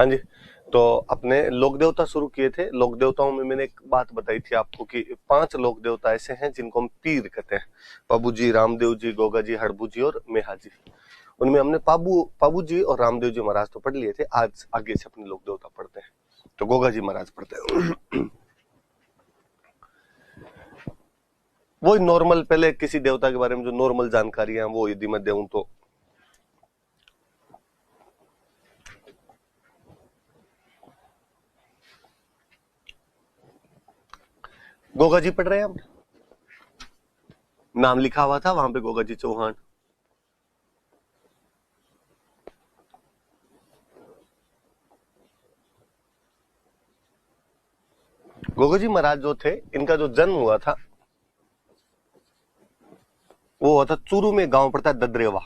हाँ जी, तो अपने लोक देवता शुरू किए थे। लोक देवताओं में मैंने एक बात बताई थी आपको कि 5 लोक देवता ऐसे हैं जिनको हम पीर कहते हैं। पाबू जी, रामदेव जी, गोगा जी, हड़बू जी और मेहा जी। उनमें हमने पाबू जी और रामदेव जी महाराज तो पढ़ लिए थे। आज आगे से अपने लोक देवता पढ़ते हैं। तो गोगा जी महाराज पढ़ते हैं। वो नॉर्मल, पहले किसी देवता के बारे में जो नॉर्मल जानकारी है वो यदि मैं दूं तो गोगा जी पढ़ रहे हैं हम, नाम लिखा हुआ था वहां पे गोगा जी चौहान। गोगा जी महाराज जो थे, इनका जो जन्म हुआ था वो हुआ था चूरू में, गांव पड़ता है ददरेवा,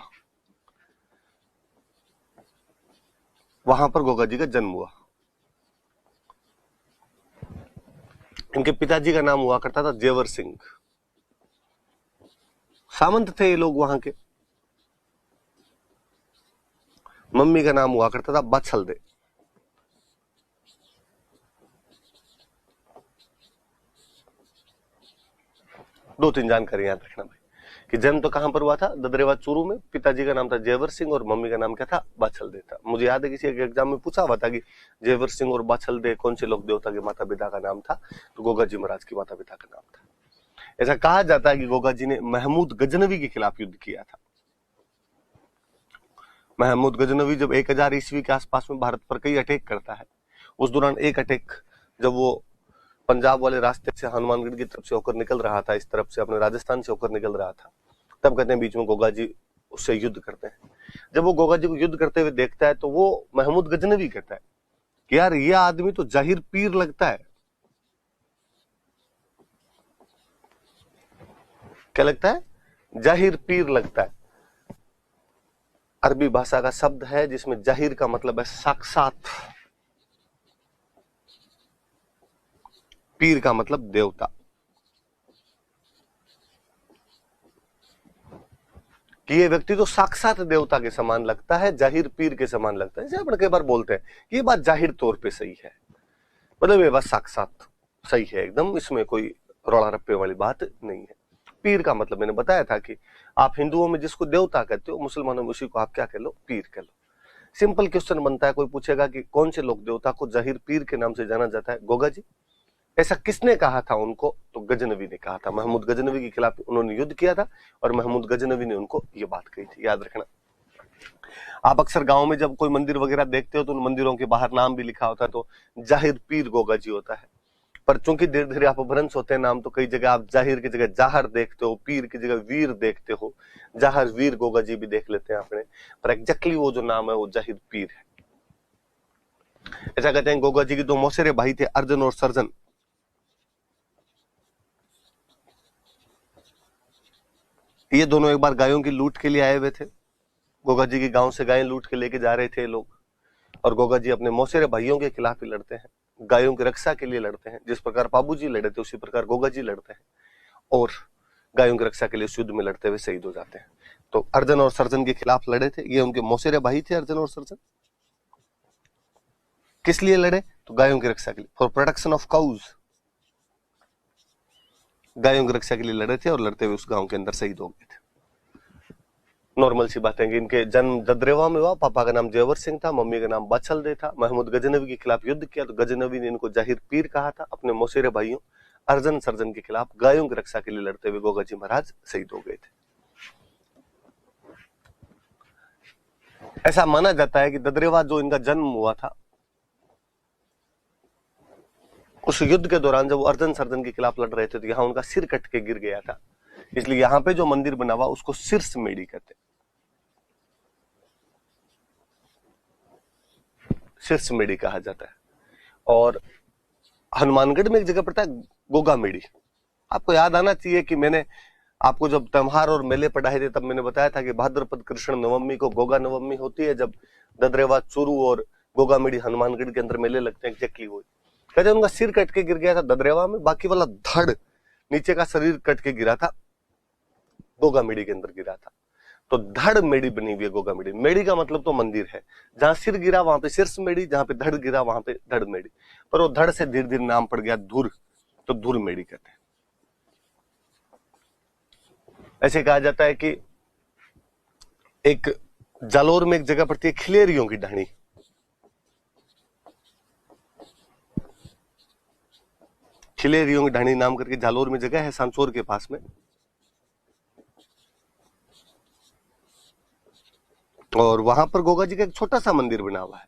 वहां पर गोगा जी का जन्म हुआ। इनके पिताजी का नाम हुआ करता था जेवर सिंह। सामंत थे ये लोग वहां के। मम्मी का नाम हुआ करता था बछलदे। दो तीन जानकारी याद रखना भाई कि जन्म तो कहां पर हुआ था, ददरेवा चूरू में। पिताजी का नाम था जेवर सिंह और मम्मी का नाम क्या था, बाछलदे था। मुझे याद है किसी एक एग्जाम में पूछा हुआ था कि जेवर सिंह और बाछलदे कौन से लोक देवता के माता पिता का नाम था, तो गोगा जी महाराज के माता पिता का नाम था। ऐसा कहा जाता है कि गोगा जी ने महमूद गजनवी के खिलाफ युद्ध किया था। महमूद गजनवी जब 1000 ईस्वी के आसपास में भारत पर कई अटैक करता है, उस दौरान एक अटैक जब वो पंजाब वाले रास्ते से हनुमानगढ़ की तरफ से होकर निकल रहा था, इस तरफ से अपने राजस्थान से होकर निकल रहा था, तब कहते हैं बीच में गोगा जी उससे युद्ध करते हैं। जब वो गोगा जी को युद्ध करते हुए देखता है तो वो महमूद गजनवी कहता है कि यार ये आदमी तो जाहिर पीर लगता है। क्या लगता है? जाहिर पीर लगता है। अरबी भाषा का शब्द है जिसमें जाहिर का मतलब है साक्षात, पीर का मतलब देवता। कि ये व्यक्ति तो साक्षात देवता के समान लगता है, जाहिर पीर के समान लगता है। जैसे अपन कई बार बोलते हैं कि ये बात जाहिर तौर पे सही है, मतलब ये बात साक्षात सही है एकदम, इसमें कोई रौला रप्पे वाली बात नहीं है। पीर का मतलब मैंने बताया था कि आप हिंदुओं में जिसको देवता कहते हो, मुसलमानों में उसी को आप क्या कह लो, पीर कह लो। सिंपल क्वेश्चन बनता है, कोई पूछेगा कि कौन से लोक देवता को जाहिर पीर के नाम से जाना जाता है? गोगा जी। ऐसा किसने कहा था उनको? तो गजनवी ने कहा था। महमूद गजनवी के खिलाफ उन्होंने युद्ध किया था और महमूद गजनवी ने उनको ये बात कही थी, याद रखना। आप अक्सर गांव में जब कोई मंदिर वगैरह देखते हो तो उन मंदिरों के बाहर नाम भी लिखा होता है, तो जाहिर पीर गोगा जी होता है। पर चूंकि धीरे धीरे आप भ्रंश होते हैं नाम, तो कई जगह आप जाहिर की जगह जाहर देखते हो, पीर की जगह वीर देखते हो। जाहर वीर गोगा जी भी देख लेते हैं आपने, पर एग्जैक्टली वो जो नाम है वो जाहिर पीर है। ऐसा कहते हैं गोगा जी के दो मौसेरे भाई थे, अर्जुन और सर्जन। ये दोनों एक बार गायों की लूट के लिए आए हुए थे। गोगा जी के गांव से गायें लूट के लेके जा रहे थे लोग, और गोगा जी अपने मौसेरे भाइयों के खिलाफ ही लड़ते हैं, गायों की रक्षा के लिए लड़ते हैं। जिस प्रकार पाबू जी लड़े थे उसी प्रकार गोगा जी लड़ते हैं और गायों की रक्षा के लिए युद्ध में लड़ते हुए शहीद हो जाते हैं। तो अर्जुन और सर्जन के खिलाफ लड़े थे। ये उनके मौसेरे भाई थे, अर्जुन और सर्जन। किस लिए लड़े? तो गायों की रक्षा के लिए, फॉर प्रोटेक्शन ऑफ काउज। गायों की रक्षा के लिए लड़े थे और लड़ते हुए उस गांव के अंदर शहीद हो गए थे। नॉर्मल सी बातें कि इनके जन्म ददरेवा में हुआ। पापा का नाम जेवर सिंह था, मम्मी का नाम बाछलदे था। महमूद गजनवी के खिलाफ युद्ध किया तो गजनवी ने इनको जाहिर पीर कहा था। अपने मौसेरे भाइयों अर्जुन सर्जन के खिलाफ गायों की रक्षा के लिए लड़ते हुए गोगा जी महाराज शहीद हो गए थे। ऐसा माना जाता है कि ददरेवा जो इनका जन्म हुआ था, उस युद्ध के दौरान जब वो अर्जुन सर्जन के खिलाफ लड़ रहे थे तो यहाँ उनका सिर कट के गिर गया था। इसलिए यहाँ पे जो मंदिर बना हुआ उसको शीर्ष मेड़ी कहते हैं। शीर्ष मेड़ी कहा जाता है। और हनुमानगढ़ में एक जगह पड़ता है गोगा मेड़ी। आपको याद आना चाहिए कि मैंने आपको जब त्योहार और मेले पढ़ाए थे तब मैंने बताया था कि भाद्रपद कृष्ण नवमी को गोगा नवमी होती है, जब ददरेवा चूरू और गोगा मेड़ी हनुमानगढ़ के अंदर मेले लगते हैं। एग्जैक्टली वो कहते हैं उनका सिर कट के गिर गया था ददरेवा में, बाकी वाला धड़ नीचे का शरीर कट के गिरा था गोगा मेड़ी के अंदर गिरा था। तो धड़ मेड़ी बनी हुई है गोगा मेड़ी। मेड़ी का मतलब तो मंदिर है, जहां सिर गिरा वहां पे शीर्ष मेड़ी, जहां पे धड़ गिरा वहां पे धड़ मेड़ी, पर वो धड़ से धीरे धीरे नाम पड़ गया धुर, तो धुर मेड़ी कहते हैं। ऐसे कहा जाता है कि एक जालोर में एक जगह पड़ती है खिलेरियों की ढाणी, खिलेरियों की ढाणी नाम करके जालोर में जगह है, सांसोर के पास में। और वहां पर गोगा जी का एक छोटा सा मंदिर बना हुआ है।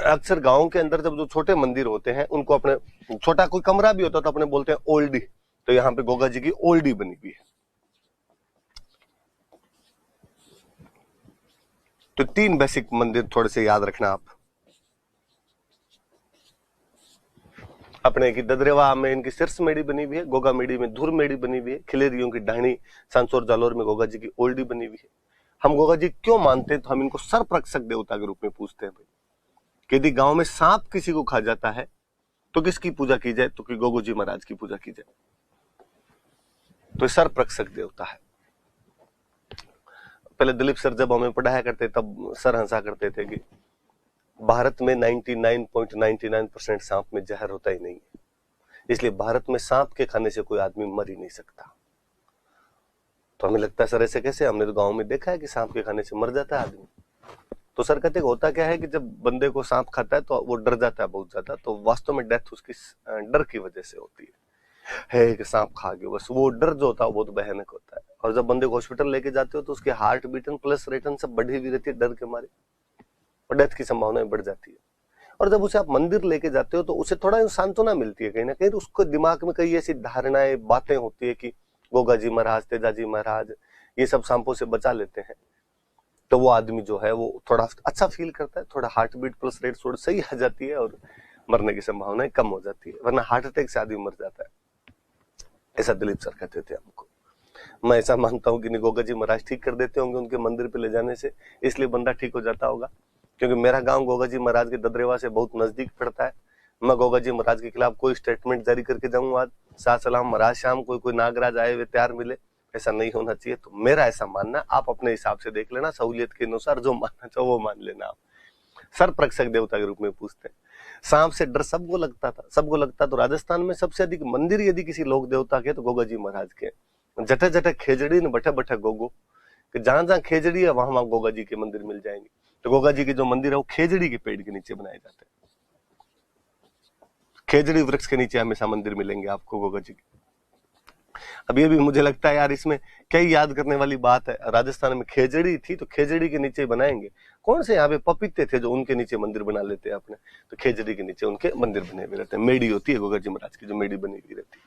अक्सर गांव के अंदर जब जो छोटे मंदिर होते हैं उनको अपने छोटा कोई कमरा भी होता है तो अपने बोलते हैं ओल्डी, तो यहाँ पे गोगा जी की ओल्डी बनी हुई है। तो 3 बेसिक मंदिर थोड़े से याद रखना आप। अपने की ददरेवा में इनकी शीर्ष मेड़ी बनी हुई है, गोगा मेड़ी में धुर मेड़ी बनी हुई है, खिलेरियों की ढाणी सांसोर जालोर में गोगा जी की ओल्डी बनी हुई है। हम गोगा जी क्यों मानते हैं, तो हम इनको सर्परक्षक देवता के रूप में पूछते हैं भाई, कि यदि गांव में सांप किसी को खा जाता है तो किसकी पूजा की जाए, तो कि गोगो जी महाराज की पूजा की जाए। तो सर्परक्षक देवता है। पहले दिलीप सर जब हमें पढ़ाया करते तब सर हंसा करते थे कि भारत में 99.99% सांप में जहर होता ही नहीं है, इसलिए भारत में सांप के खाने से कोई आदमी मर ही नहीं सकता। तो हमें लगता है सर ऐसे कैसे, हमने तो गांव में देखा है कि सांप के खाने से मर जाता है आदमी। तो सर कहते होता क्या है कि जब बंदे को सांप खाता है तो वो डर जाता है बहुत ज्यादा, तो वास्तव में डेथ उसकी डर की वजह से होती है कि सांप खा गया, बस वो डर जो होता है वो बहुत भयानक होता है। और जब बंदे को हॉस्पिटल लेके जाते हो तो उसके हार्ट बीटन प्लस रेटन सब बढ़ी हुई रहती है डर के मारे, और डेथ की संभावना बढ़ जाती है। और जब उसे आप मंदिर लेके जाते हो तो उसे थोड़ा सांत्वना मिलती है, कहीं ना कहीं उसको दिमाग में कई ऐसी धारणाएं बातें होती है कि गोगा जी महाराज, तेजाजी महाराज ये सब सांपों से बचा लेते हैं, तो वो आदमी जो है वो थोड़ा अच्छा फील करता है, थोड़ा हार्ट बीट प्लस रेट थोड़ी सही आ जाती है और मरने की संभावना कम हो जाती है, वरना हार्ट अटैक से आदमी मर जाता है। ऐसा दिलीप सर कहते थे हमको। मैं ऐसा मानता हूँ कि गोगा जी महाराज ठीक कर देते होंगे उनके मंदिर पे ले जाने से, इसलिए बंदा ठीक हो जाता होगा। क्योंकि मेरा गांव गोगा जी महाराज के ददरेवा से बहुत नजदीक पड़ता है। मैं गोगा जी महाराज के खिलाफ कोई स्टेटमेंट जारी करके जाऊंगा आज साथ सलाम महाराज शाम कोई नागराज आए हुए तैयार मिले, ऐसा नहीं होना चाहिए। तो मेरा ऐसा मानना, आप अपने हिसाब से देख लेना, सहूलियत के अनुसार जो मानना चाहो वो मान लेना। आप सर्परक्षक देवता के रूप में पूछते हैं। सांप से डर सबको लगता था, सबको लगता। तो राजस्थान में सबसे अधिक मंदिर यदि किसी लोक देवता के तो गोगा जी महाराज के। जटे जटे खेजड़ी ने बठे बठे गोगो, कि जहां जहां खेजड़ी है वहां वहां गोगा जी के मंदिर मिल जाएंगे। तो गोगा जी के जो मंदिर है वो खेजड़ी के पेड़ के नीचे बनाए जाते हैं। खेजड़ी वृक्ष के नीचे हमेशा मंदिर मिलेंगे आपको गोगा जी के। अब ये भी मुझे लगता है यार इसमें कई याद करने वाली बात है। राजस्थान में खेजड़ी थी तो खेजड़ी के नीचे बनाएंगे। कौन से यहाँ पे पपीते थे जो उनके नीचे मंदिर बना लेते हैं अपने, तो खेजड़ी के नीचे उनके मंदिर बने हुए रहते हैं। मेड़ी होती है गोगा जी महाराज की, जो मेड़ी बनी हुई रहती है।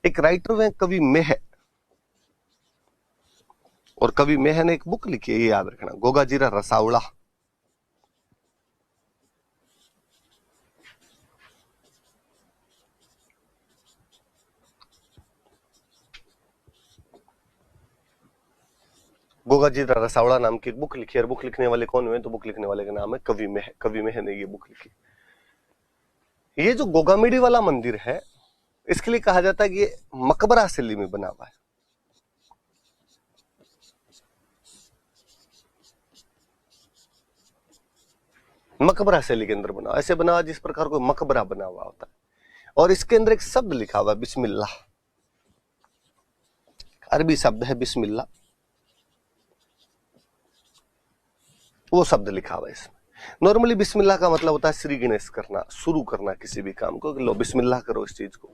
एक राइटर में कवि मेह, और कवि मेह ने एक बुक लिखी है, ये याद रखना, गोगा जीरा रसावड़ा। गोगा जी रसावड़ा नाम की एक बुक लिखी है। बुक लिखने वाले कौन हुए, तो बुक लिखने वाले का नाम है कवि मेह। कवि मेह ने ये बुक लिखी। ये जो गोगामेड़ी वाला मंदिर है इसके लिए कहा जाता है कि ये मकबरा शैली में बना हुआ है। मकबरा शैली के अंदर बना, ऐसे बना हुआ जिस प्रकार कोई मकबरा बना हुआ होता है। और इसके अंदर एक शब्द लिखा हुआ है बिस्मिल्लाह, अरबी शब्द है बिस्मिल्लाह, वो शब्द लिखा हुआ है इसमें। नॉर्मली बिस्मिल्लाह का मतलब होता है श्री गणेश करना, शुरू करना किसी भी काम को, लो बिस्मिल्लाह करो इस चीज को।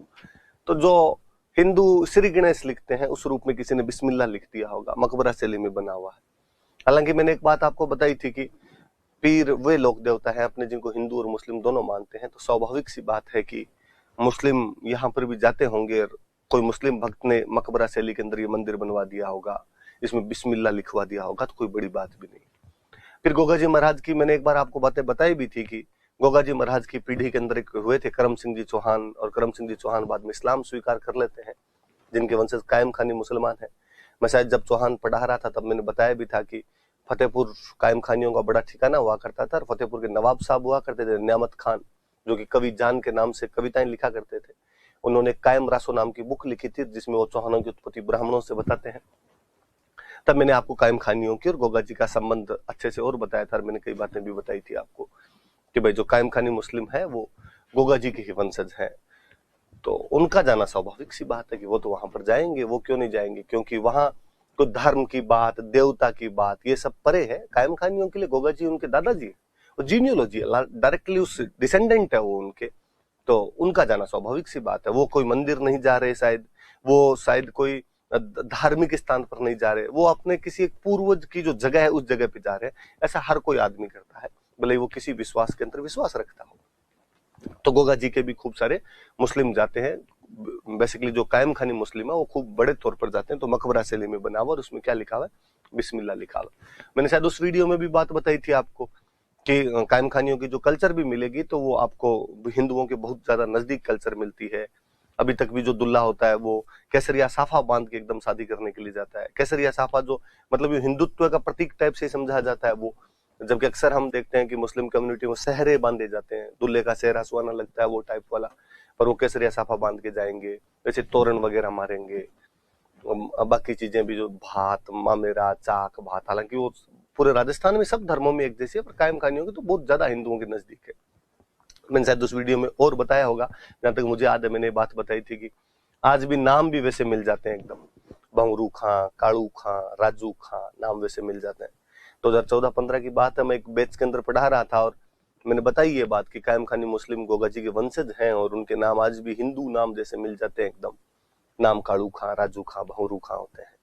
तो जो हिंदू श्री गणेश लिखते हैं उस रूप में किसी ने बिस्मिल्लाह लिख दिया होगा, मकबरा शैली में बना हुआ है। हालांकि मैंने एक बात आपको बताई थी कि पीर वे लोक देवता है अपने जिनको हिंदू और मुस्लिम दोनों मानते हैं। तो स्वाभाविक सी बात है कि मुस्लिम यहाँ पर भी जाते होंगे, कोई मुस्लिम भक्त ने मकबरा शैली के अंदर ये मंदिर बनवा दिया होगा, इसमें बिस्मिल्लाह लिखवा दिया होगा, तो कोई बड़ी बात भी नहीं। फिर गोगा जी महाराज की मैंने एक बार आपको बातें बताई भी थी कि गोगा जी महाराज की पीढ़ी के अंदर एक हुए थे करम सिंह जी चौहान, और करम सिंह जी चौहान बाद में इस्लाम स्वीकार कर लेते हैं, जिनके वंशज कायम खानी मुसलमान है। मैं शायद जब चौहान पढ़ा रहा था तब मैंने बताया भी था कि फतेहपुर कायम खानियों का बड़ा ठिकाना हुआ करता था, और फतेहपुर के नवाब साहब हुआ करते थे नियामत खान, जो कि कवि जान के नाम से कविताएं लिखा करते थे। उन्होंने कायम रासो नाम की बुक लिखी थी जिसमें वो चौहानों की उत्पत्ति ब्राह्मणों से बताते हैं। तब मैंने आपको कायम खानियों की और गोगा जी का संबंध अच्छे से और बताया था, और मैंने कई बातें भी बताई थी आपको कि भाई जो कायम खानी मुस्लिम है वो गोगा जी के ही वंशज हैं, तो उनका जाना स्वाभाविक सी बात है कि वो तो वहां पर जाएंगे। वो क्यों नहीं जाएंगे? क्योंकि वहां तो धर्म की बात, देवता की बात, ये सब परे है। कायम खानियों के लिए गोगा जी उनके दादाजी है, वो जीनियोलॉजी है, डायरेक्टली उस डिसेंडेंट है वो उनके, तो उनका जाना स्वाभाविक सी बात है। वो कोई मंदिर नहीं जा रहे शायद, वो शायद कोई धार्मिक स्थान पर नहीं जा रहे, वो अपने किसी एक पूर्वज की जो जगह है उस जगह पे जा रहे हैं। ऐसा हर कोई आदमी करता है, भले वो किसी विश्वास के अंदर विश्वास रखता हो। तो गोगा जी के भी खूब सारे मुस्लिम जाते हैं। बेसिकली जो कायम खानी मुस्लिम है वो खूब बड़े तौर पर जाते हैं। तो मकबरा शैली में बना हुआ और उसमें क्या लिखा हुआ है? बिस्मिल्लाह लिखा हुआ। मैंने शायद उस वीडियो में भी बात बताई थी आपको कि कायम खानियों की जो कल्चर भी मिलेगी तो वो आपको हिंदुओं के बहुत ज्यादा नजदीक कल्चर मिलती है। अभी तक भी जो दुल्हा होता है वो केसरिया साफा बांध के एकदम शादी करने के लिए जाता है। केसरिया साफा जो मतलब ये हिंदुत्व का प्रतीक टाइप से समझा जाता है वो, जबकि अक्सर हम देखते हैं कि मुस्लिम कम्युनिटी में सहरे बांधे जाते हैं, दूल्हे का सेहरा सुहाना लगता है वो टाइप वाला, पर वो केसरिया साफा बांध के जाएंगे, वैसे तोरण वगैरह मारेंगे, बाकी चीजें भी जो भात मामेरा चाक भात, हालांकि वो पूरे राजस्थान में सब धर्मों में एक जैसी है, पर कायम खानियों की तो बहुत ज्यादा हिंदुओं के नजदीक है। मैंने शायद उस वीडियो में और बताया होगा, जहां तक मुझे याद है मैंने बात बताई थी कि आज भी नाम भी वैसे मिल जाते हैं एकदम, भंवरू खां, कालू खां, राजू खां, नाम वैसे मिल जाते हैं। 2014-15 की बात है, मैं एक बैच के अंदर पढ़ा रहा था और मैंने बताई ये बात कि कायम खानी मुस्लिम गोगा जी के वंशज हैं और उनके नाम आज भी हिंदू नाम जैसे मिल जाते हैं एकदम। नाम कालू खां, राजू खां, भंवरू खां होते हैं।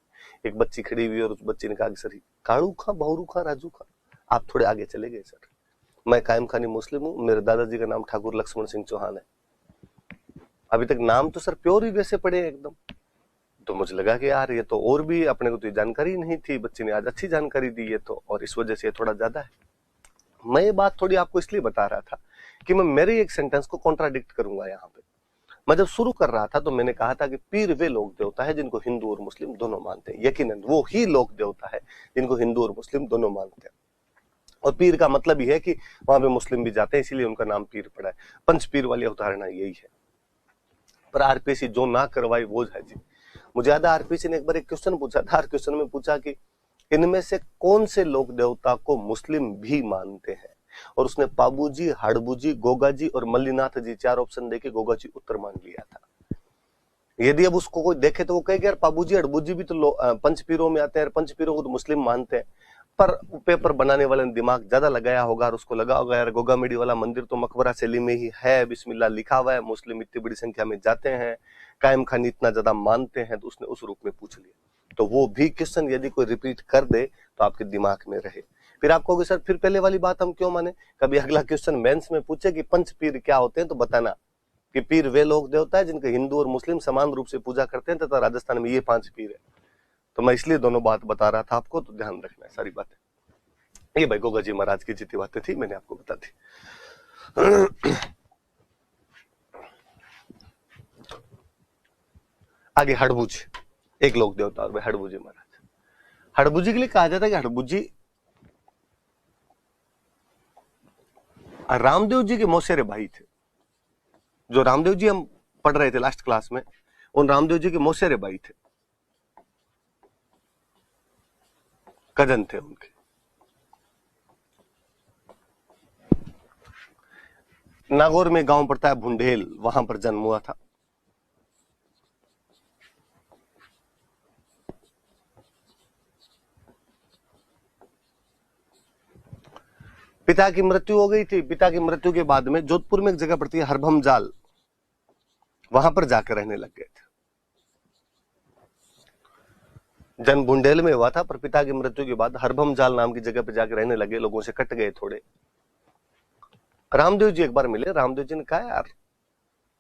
एक बच्ची खड़ी हुई और उस बच्ची ने कहा कि सर कालू खां, भंवरू खां, राजू खां, आप थोड़े आगे चले गए सर। मैं कायम खानी मुस्लिम हूँ, मेरे दादाजी का नाम ठाकुर लक्ष्मण सिंह चौहान है। अभी तक नाम तो सर प्योर ही वैसे पड़े हैं एकदम। तो मुझे लगा कि यार ये तो और भी अपने को तो जानकारी नहीं थी, बच्ची ने आज अच्छी जानकारी दी है, तो और इस वजह से थोड़ा ज्यादा है। मैं ये बात थोड़ी आपको इसलिए बता रहा था कि मैं मेरे एक सेंटेंस को कॉन्ट्राडिक्ट करूंगा यहाँ पे। मैं जब शुरू कर रहा था तो मैंने कहा था कि पीर वे लोक देवता है जिनको हिंदू और मुस्लिम दोनों मानते हैं। यकीनन वो ही लोक देवता है जिनको हिंदू और मुस्लिम दोनों मानते हैं। और पीर का मतलब ही है कि वहां पे मुस्लिम भी जाते हैं, इसीलिए उनका नाम पीर पड़ा है। पंच पीर वाली अवधारणा यही है। पर आरपीसी जो ना करवाई वो है जी। मुझे याद है आरपीसी ने एक बार एक क्वेश्चन पूछा था, क्वेश्चन में पूछा कि इनमें से कौन से लोक देवता को मुस्लिम भी मानते हैं, और उसने पाबूजी, हड़बूजी, गोगा जी और मल्लीनाथ जी 4 ऑप्शन देके गोगा जी उत्तर मान लिया था। यदि अब उसको कोई देखे तो वो कहेगा यार पाबूजी हड़बूजी भी तो पंचपीरों में आते हैं, पंचपीरों को तो मुस्लिम मानते हैं। पर पेपर बनाने वाले ने दिमाग ज्यादा लगाया होगा और उसको लगा होगा यार गोगा मेडी वाला मंदिर तो मकबरा शैली में ही है, बिस्मिल्लाह लिखा हुआ है, मुस्लिम इतनी बड़ी संख्या में जाते हैं, कायम खानी इतना ज्यादा मानते हैं, तो उसने उस रूप में पूछ लिया। तो वो भी क्वेश्चन यदि कोई रिपीट कर दे तो आपके दिमाग में रहे। फिर आप कहोगे सर फिर पहले वाली बात हम क्यों माने? कभी अगला क्वेश्चन मेंस में पूछे कि पंच पीर क्या होते हैं तो बताना कि पीर वे लोग देवता है जिनके हिंदू और मुस्लिम समान रूप से पूजा करते हैं, तथा राजस्थान में ये 5 पीर है। तो मैं इसलिए दोनों बात बता रहा था आपको, तो ध्यान रखना है सारी बातें। ये भाई गोगा जी महाराज की जितनी बातें थी मैंने आपको बता दी। आगे हड़बूज, एक लोक देवता और भाई हड़बूजी महाराज। हड़बूजी के लिए कहा जाता है कि हड़बूजी रामदेव जी के मौसेरे भाई थे। जो रामदेव जी हम पढ़ रहे थे लास्ट क्लास में, उन रामदेव जी के मौसेरे भाई थे, कजन थे उनके। नागौर में गांव पड़ता है भुंडेल, वहां पर जन्म हुआ था। पिता की मृत्यु हो गई थी। पिता की मृत्यु के बाद में जोधपुर में एक जगह पड़ती है हरभम जाल, वहां पर जाकर रहने लग गए थे। जन्म बुंडेल में हुआ था, पर पिता की मृत्यु के बाद हरभम जाल नाम की जगह पर जाकर रहने लगे, लोगों से कट गए थोड़े। रामदेव जी एक बार मिले, रामदेव जी ने कहा यार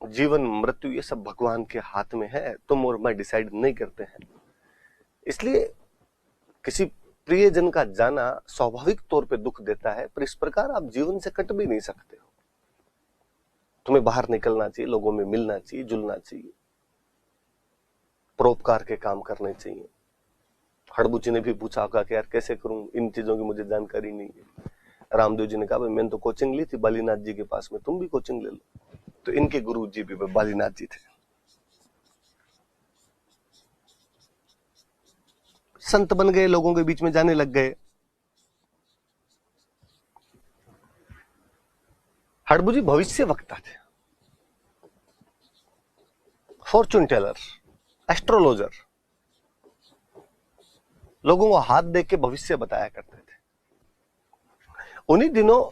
जीवन मृत्यु ये सब भगवान के हाथ में है, तुम और मैं डिसाइड नहीं करते हैं, इसलिए किसी प्रियजन का जाना स्वाभाविक तौर पे दुख देता है, पर इस प्रकार आप जीवन से कट भी नहीं सकते हो। तुम्हें बाहर निकलना चाहिए, लोगों में मिलना चाहिए, जुलना चाहिए, परोपकार के काम करने चाहिए। हड़बूजी ने भी पूछा होगा कि यार कैसे करूं, इन चीजों की मुझे जानकारी नहीं है। रामदेव जी ने कहा भाई मैंने तो कोचिंग ली थी बालीनाथ जी के पास में, तुम भी कोचिंग ले लो। तो इनके गुरु जी भी बालीनाथ जी थे। संत बन गए, लोगों के बीच में जाने लग गए। हड़बू जी भविष्य वक्ता थे, फॉर्चून टेलर, एस्ट्रोलॉजर, लोगों को हाथ देख के भविष्य बताया करते थे। उन्हीं दिनों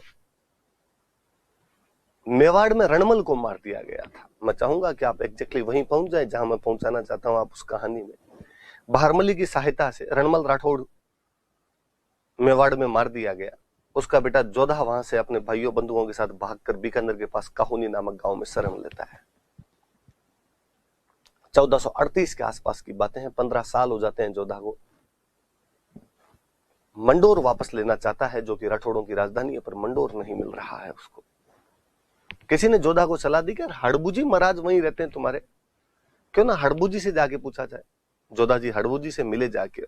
मेवाड़ में रणमल को मार दिया गया था। मैं चाहूंगा कि आप एग्जैक्टली वहीं पहुंच जाए जहां मैं पहुंचाना चाहता हूं। आप उस कहानी में भारमली की सहायता से रणमल राठौड़ मेवाड़ में मार दिया गया। उसका बेटा जोधा वहां से अपने भाइयों बंधुओं के साथ भागकर बीकानेर के पास काहुनी नामक गांव में शरण लेता है। 1438 के आसपास की बातें हैं। 15 साल हो जाते हैं जोधा को। मंडोर वापस लेना चाहता है, जो कि राठौड़ों की राजधानी है, पर मंडोर नहीं मिल रहा है उसको। किसी ने जोधा को सलाह दी कि हड़बू जी महाराज वहीं रहते हैं तुम्हारे, क्यों ना हड़बू जी से जाके पूछा जाए। जोधा जी हड़बू जी से मिले जाके।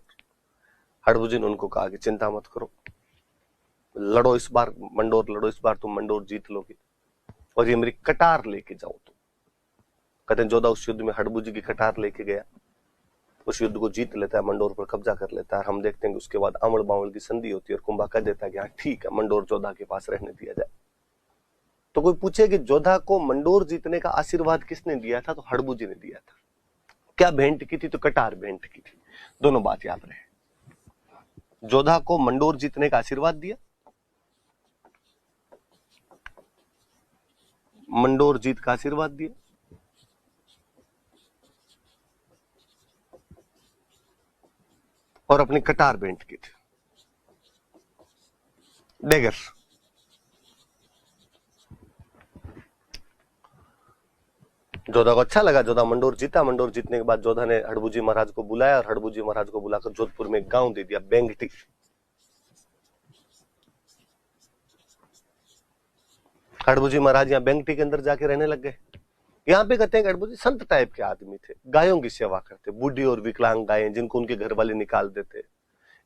हड़बू जी ने उनको कहा कि चिंता मत करो, लड़ो इस बार मंडोर, लड़ो इस बार, तुम मंडोर जीत लोगे और ये मेरी कटार लेके जाओ तुम। कहते हैं जोधा उस युद्ध में हड़बू जी की कटार लेके गया, उस युद्ध को जीत लेता है, मंडोर पर कब्जा कर लेता है। हम देखते हैं कि उसके बाद अमड़ बावड़ की संधि होती है और कुंभा कह देता है कि हाँ ठीक है, मंडोर जोधा के पास रहने दिया जाए। तो कोई पूछे कि जोधा को मंडोर जीतने का आशीर्वाद किसने दिया था, तो हड़बू जी ने दिया था। क्या भेंट की थी, तो कटार भेंट की थी। दोनों बात याद रहे। जोधा को मंडोर जीतने का आशीर्वाद दिया, मंडोर जीत का आशीर्वाद दिया, और अपनी कटार भेंट की थी, डेगर। जोधा को अच्छा लगा, जोधा मंडोर जीता। मंडोर जीतने के बाद जोधा ने हड़बू जी महाराज को बुलाया और हड़बू जी महाराज को बुलाकर जोधपुर में एक गांव दे दिया, बेंगटी। हड़बू जी महाराज यहाँ बेंगटी के अंदर जाके रहने लग गए। यहाँ पे कहते हैं कि हड़बू जी संत टाइप के आदमी थे, गायों की सेवा करते, बूढ़ी और विकलांग गायें जिनको उनके घर वाले निकाल देते।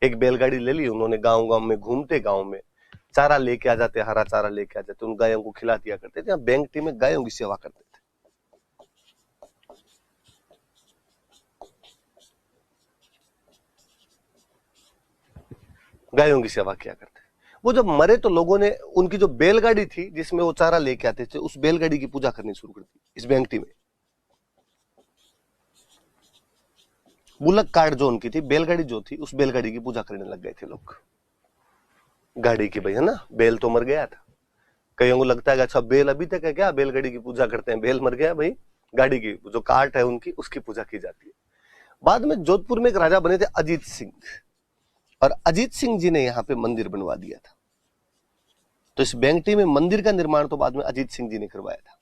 एक बैलगाड़ी ले ली उन्होंने, गांव गांव में घूमते, गांव में चारा लेके आ जाते, हरा चारा लेके आ जाते, उन गायों को खिला दिया करते थे। बेंगटी में गायों की सेवा करते थे। गायों की सेवा किया करते। वो जब मरे तो लोगों ने उनकी जो बैलगाड़ी थी जिसमें वो चारा लेके आते थे, उस बैलगाड़ी की पूजा करनी शुरू कर दी इस बेंगटी में। बुलक कार्ड जो उनकी थी, बैलगाड़ी जो थी, उस बैलगाड़ी की पूजा करने लग गए थे लोग। गाड़ी की भाई, है ना, बैल तो मर गया था। कईयों को लगता है कि अच्छा बैल अभी तक है क्या, बैलगाड़ी की पूजा करते हैं। बैल मर गया भाई, गाड़ी की जो कार्ट है उनकी, उसकी पूजा की जाती है। बाद में जोधपुर में एक राजा बने थे अजीत सिंह, और अजीत सिंह जी ने यहाँ पे मंदिर बनवा दिया था। तो इस बेंगटी में मंदिर का निर्माण तो बाद में अजीत सिंह जी ने करवाया था।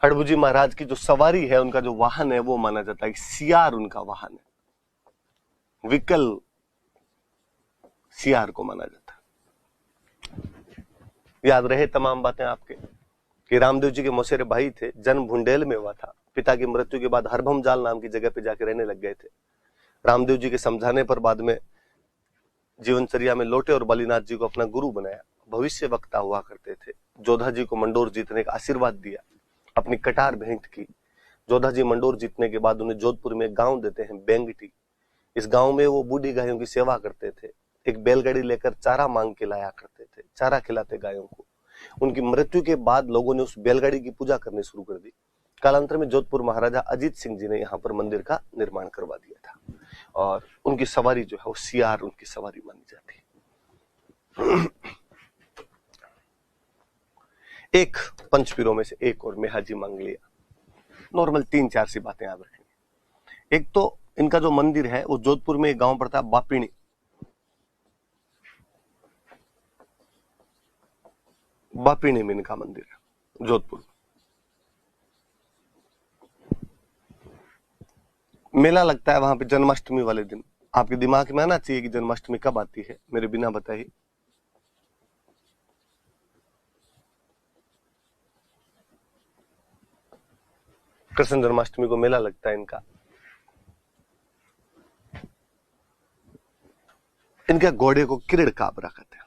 हड़बू जी महाराज की जो सवारी है, उनका जो वाहन है, वो माना जाता है कि सियार उनका वाहन है, विकल सियार को माना जाता है। याद रहे तमाम बातें आपके कि रामदेव जी के मौसेरे भाई थे, जन्म भुंडेल में हुआ था। पिता की मृत्यु के बाद हरभम जाल नाम की जगह पे जाके रहने लग गए थे। रामदेव जी के समझाने पर बाद में जीवनचर्या में लौटे और बलिनाथ जी को अपना गुरु बनाया। भविष्य वक्ता हुआ करते थे। जोधा जी को मंडोर जीतने का आशीर्वाद दिया, अपनी कटार भेंट की। जोधा जी मंडोर जीतने के बाद उन्हें जोधपुर में एक गांव देते हैं, बेंगटी। इस गांव में वो बूढ़ी गायों की सेवा करते थे। एक बैलगाड़ी लेकर चारा मांग के लाया करते थे, चारा खिलाते गायों को। उनकी मृत्यु के बाद लोगों ने उस बैलगाड़ी की पूजा करनी शुरू कर दी। कालांतर में जोधपुर महाराजा अजीत सिंह जी ने यहाँ पर मंदिर का निर्माण करवा दिया था, और उनकी सवारी जो है वो सियार उनकी सवारी मानी जाती है। एक पंचपीरों में से एक और मेहाजी मांग लिया। नॉर्मल 3-4 सी बातें याद रखेंगे। एक तो इनका जो मंदिर है वो जोधपुर में एक गांव पड़ता है बापिणी। बापिणी में इनका मंदिर है जोधपुर। मेला लगता है वहां पे जन्माष्टमी वाले दिन। आपके दिमाग में आना चाहिए कि जन्माष्टमी कब आती है, मेरे बिना बताइए। कृष्ण जन्माष्टमी को मेला लगता है इनका। इनके घोड़े को किरण काबरा कहते हैं।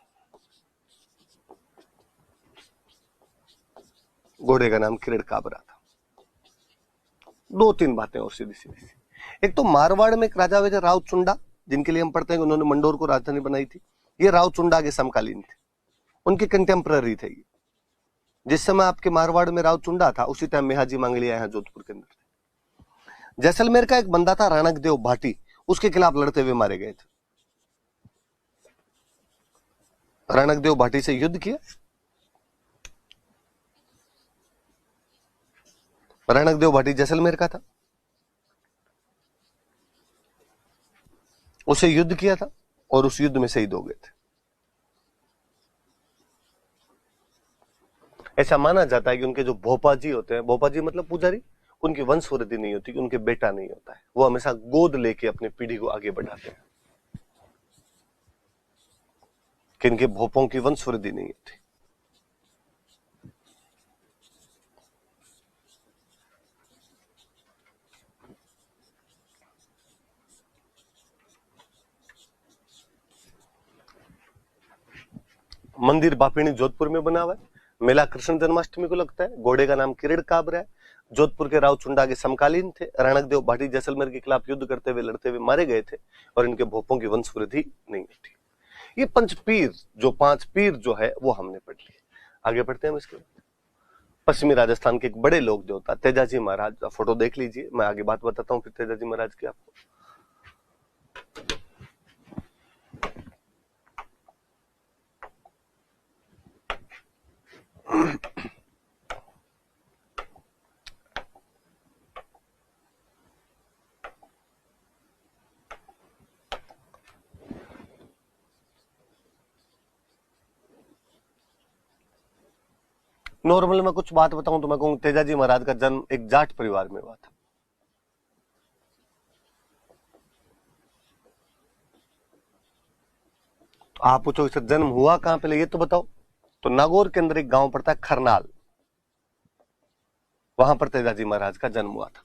घोड़े का नाम किरण काबरा था। 2-3 बातें और सीधी सीधी सी। एक तो मारवाड़ में एक राजा हुए थे राव चुंडा, जिनके लिए हम पढ़ते हैं कि उन्होंने मंडोर को राजधानी बनाई थी। ये राव चुंडा के समकालीन थे, उनके कंटेम्पररी थे ये। जिस समय आपके मारवाड़ में राव चुंडा था, उसी टाइम मेहाजी मांगलिया यहाँ जोधपुर के अंदर थे। जैसलमेर का एक बंदा था राणक देव भाटी, उसके खिलाफ लड़ते हुए मारे गए थे। राणक देव भाटी से युद्ध किया। राणक देव भाटी जैसलमेर का था, उसे युद्ध किया था और उस युद्ध में शहीद हो गए थे। ऐसा माना जाता है कि उनके जो भोपाजी होते हैं, भोपाजी मतलब पुजारी, उनकी वंशवृद्धि नहीं होती, उनके बेटा नहीं होता है, वो हमेशा गोद लेके अपनी पीढ़ी को आगे बढ़ाते हैं, कि इनके भोपों की वंशवृद्धि नहीं होती। मंदिर बापिणी जोधपुर में बना हुआ है। मेला कृष्ण जन्माष्टमी को लगता है। घोड़े का नाम किरण काबरा है। जोधपुर के राव चुंडा के समकालीन थे। राणक देव भाटी जैसलमेर के खिलाफ युद्ध करते हुए लड़ते हुए मारे गए थे और इनके भोपों की वंशवृद्धि नहीं थी। ये पंचपीर, जो 5 पीर जो है वो हमने पढ़ लिए। आगे बढ़ते हैं हम इसके बाद। पश्चिमी राजस्थान के एक बड़े लोक देवता तेजाजी महाराज, फोटो देख लीजिए, मैं आगे बात बताता हूँ फिर तेजाजी महाराज की आपको। नॉर्मल मैं कुछ बात बताऊं तो मैं कहूं तेजाजी महाराज का जन्म एक जाट परिवार में हुआ था। आप पूछो इसका जन्म हुआ कहां, पहले ये तो बताओ। तो नागौर के अंदर एक गांव पड़ता है खरनाल, वहां पर तेजाजी महाराज का जन्म हुआ था।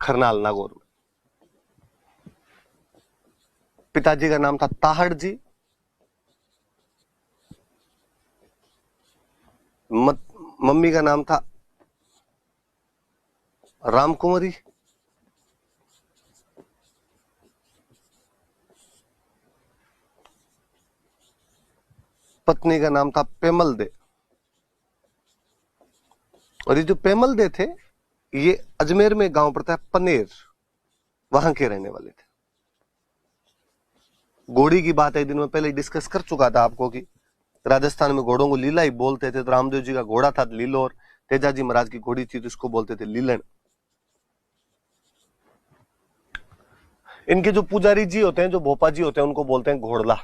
खरनाल नागौर में। पिताजी का नाम था ताहड़ जी, मम्मी का नाम था रामकुमारी, पत्नी का नाम था पेमल दे। और ये जो पेमल दे थे, ये अजमेर में गांव पड़ता है पनेर, वहां के रहने वाले थे। घोड़ी की बात एक दिन में पहले डिस्कस कर चुका था आपको कि राजस्थान में घोड़ों को लीला ही बोलते थे। तो रामदेव जी का घोड़ा था लीलो और तेजाजी महाराज की घोड़ी थी तो इसको बोलते थे लीलन। इनके जो पुजारी जी होते हैं, जो भोपा जी होते हैं, उनको बोलते हैं घोड़ला।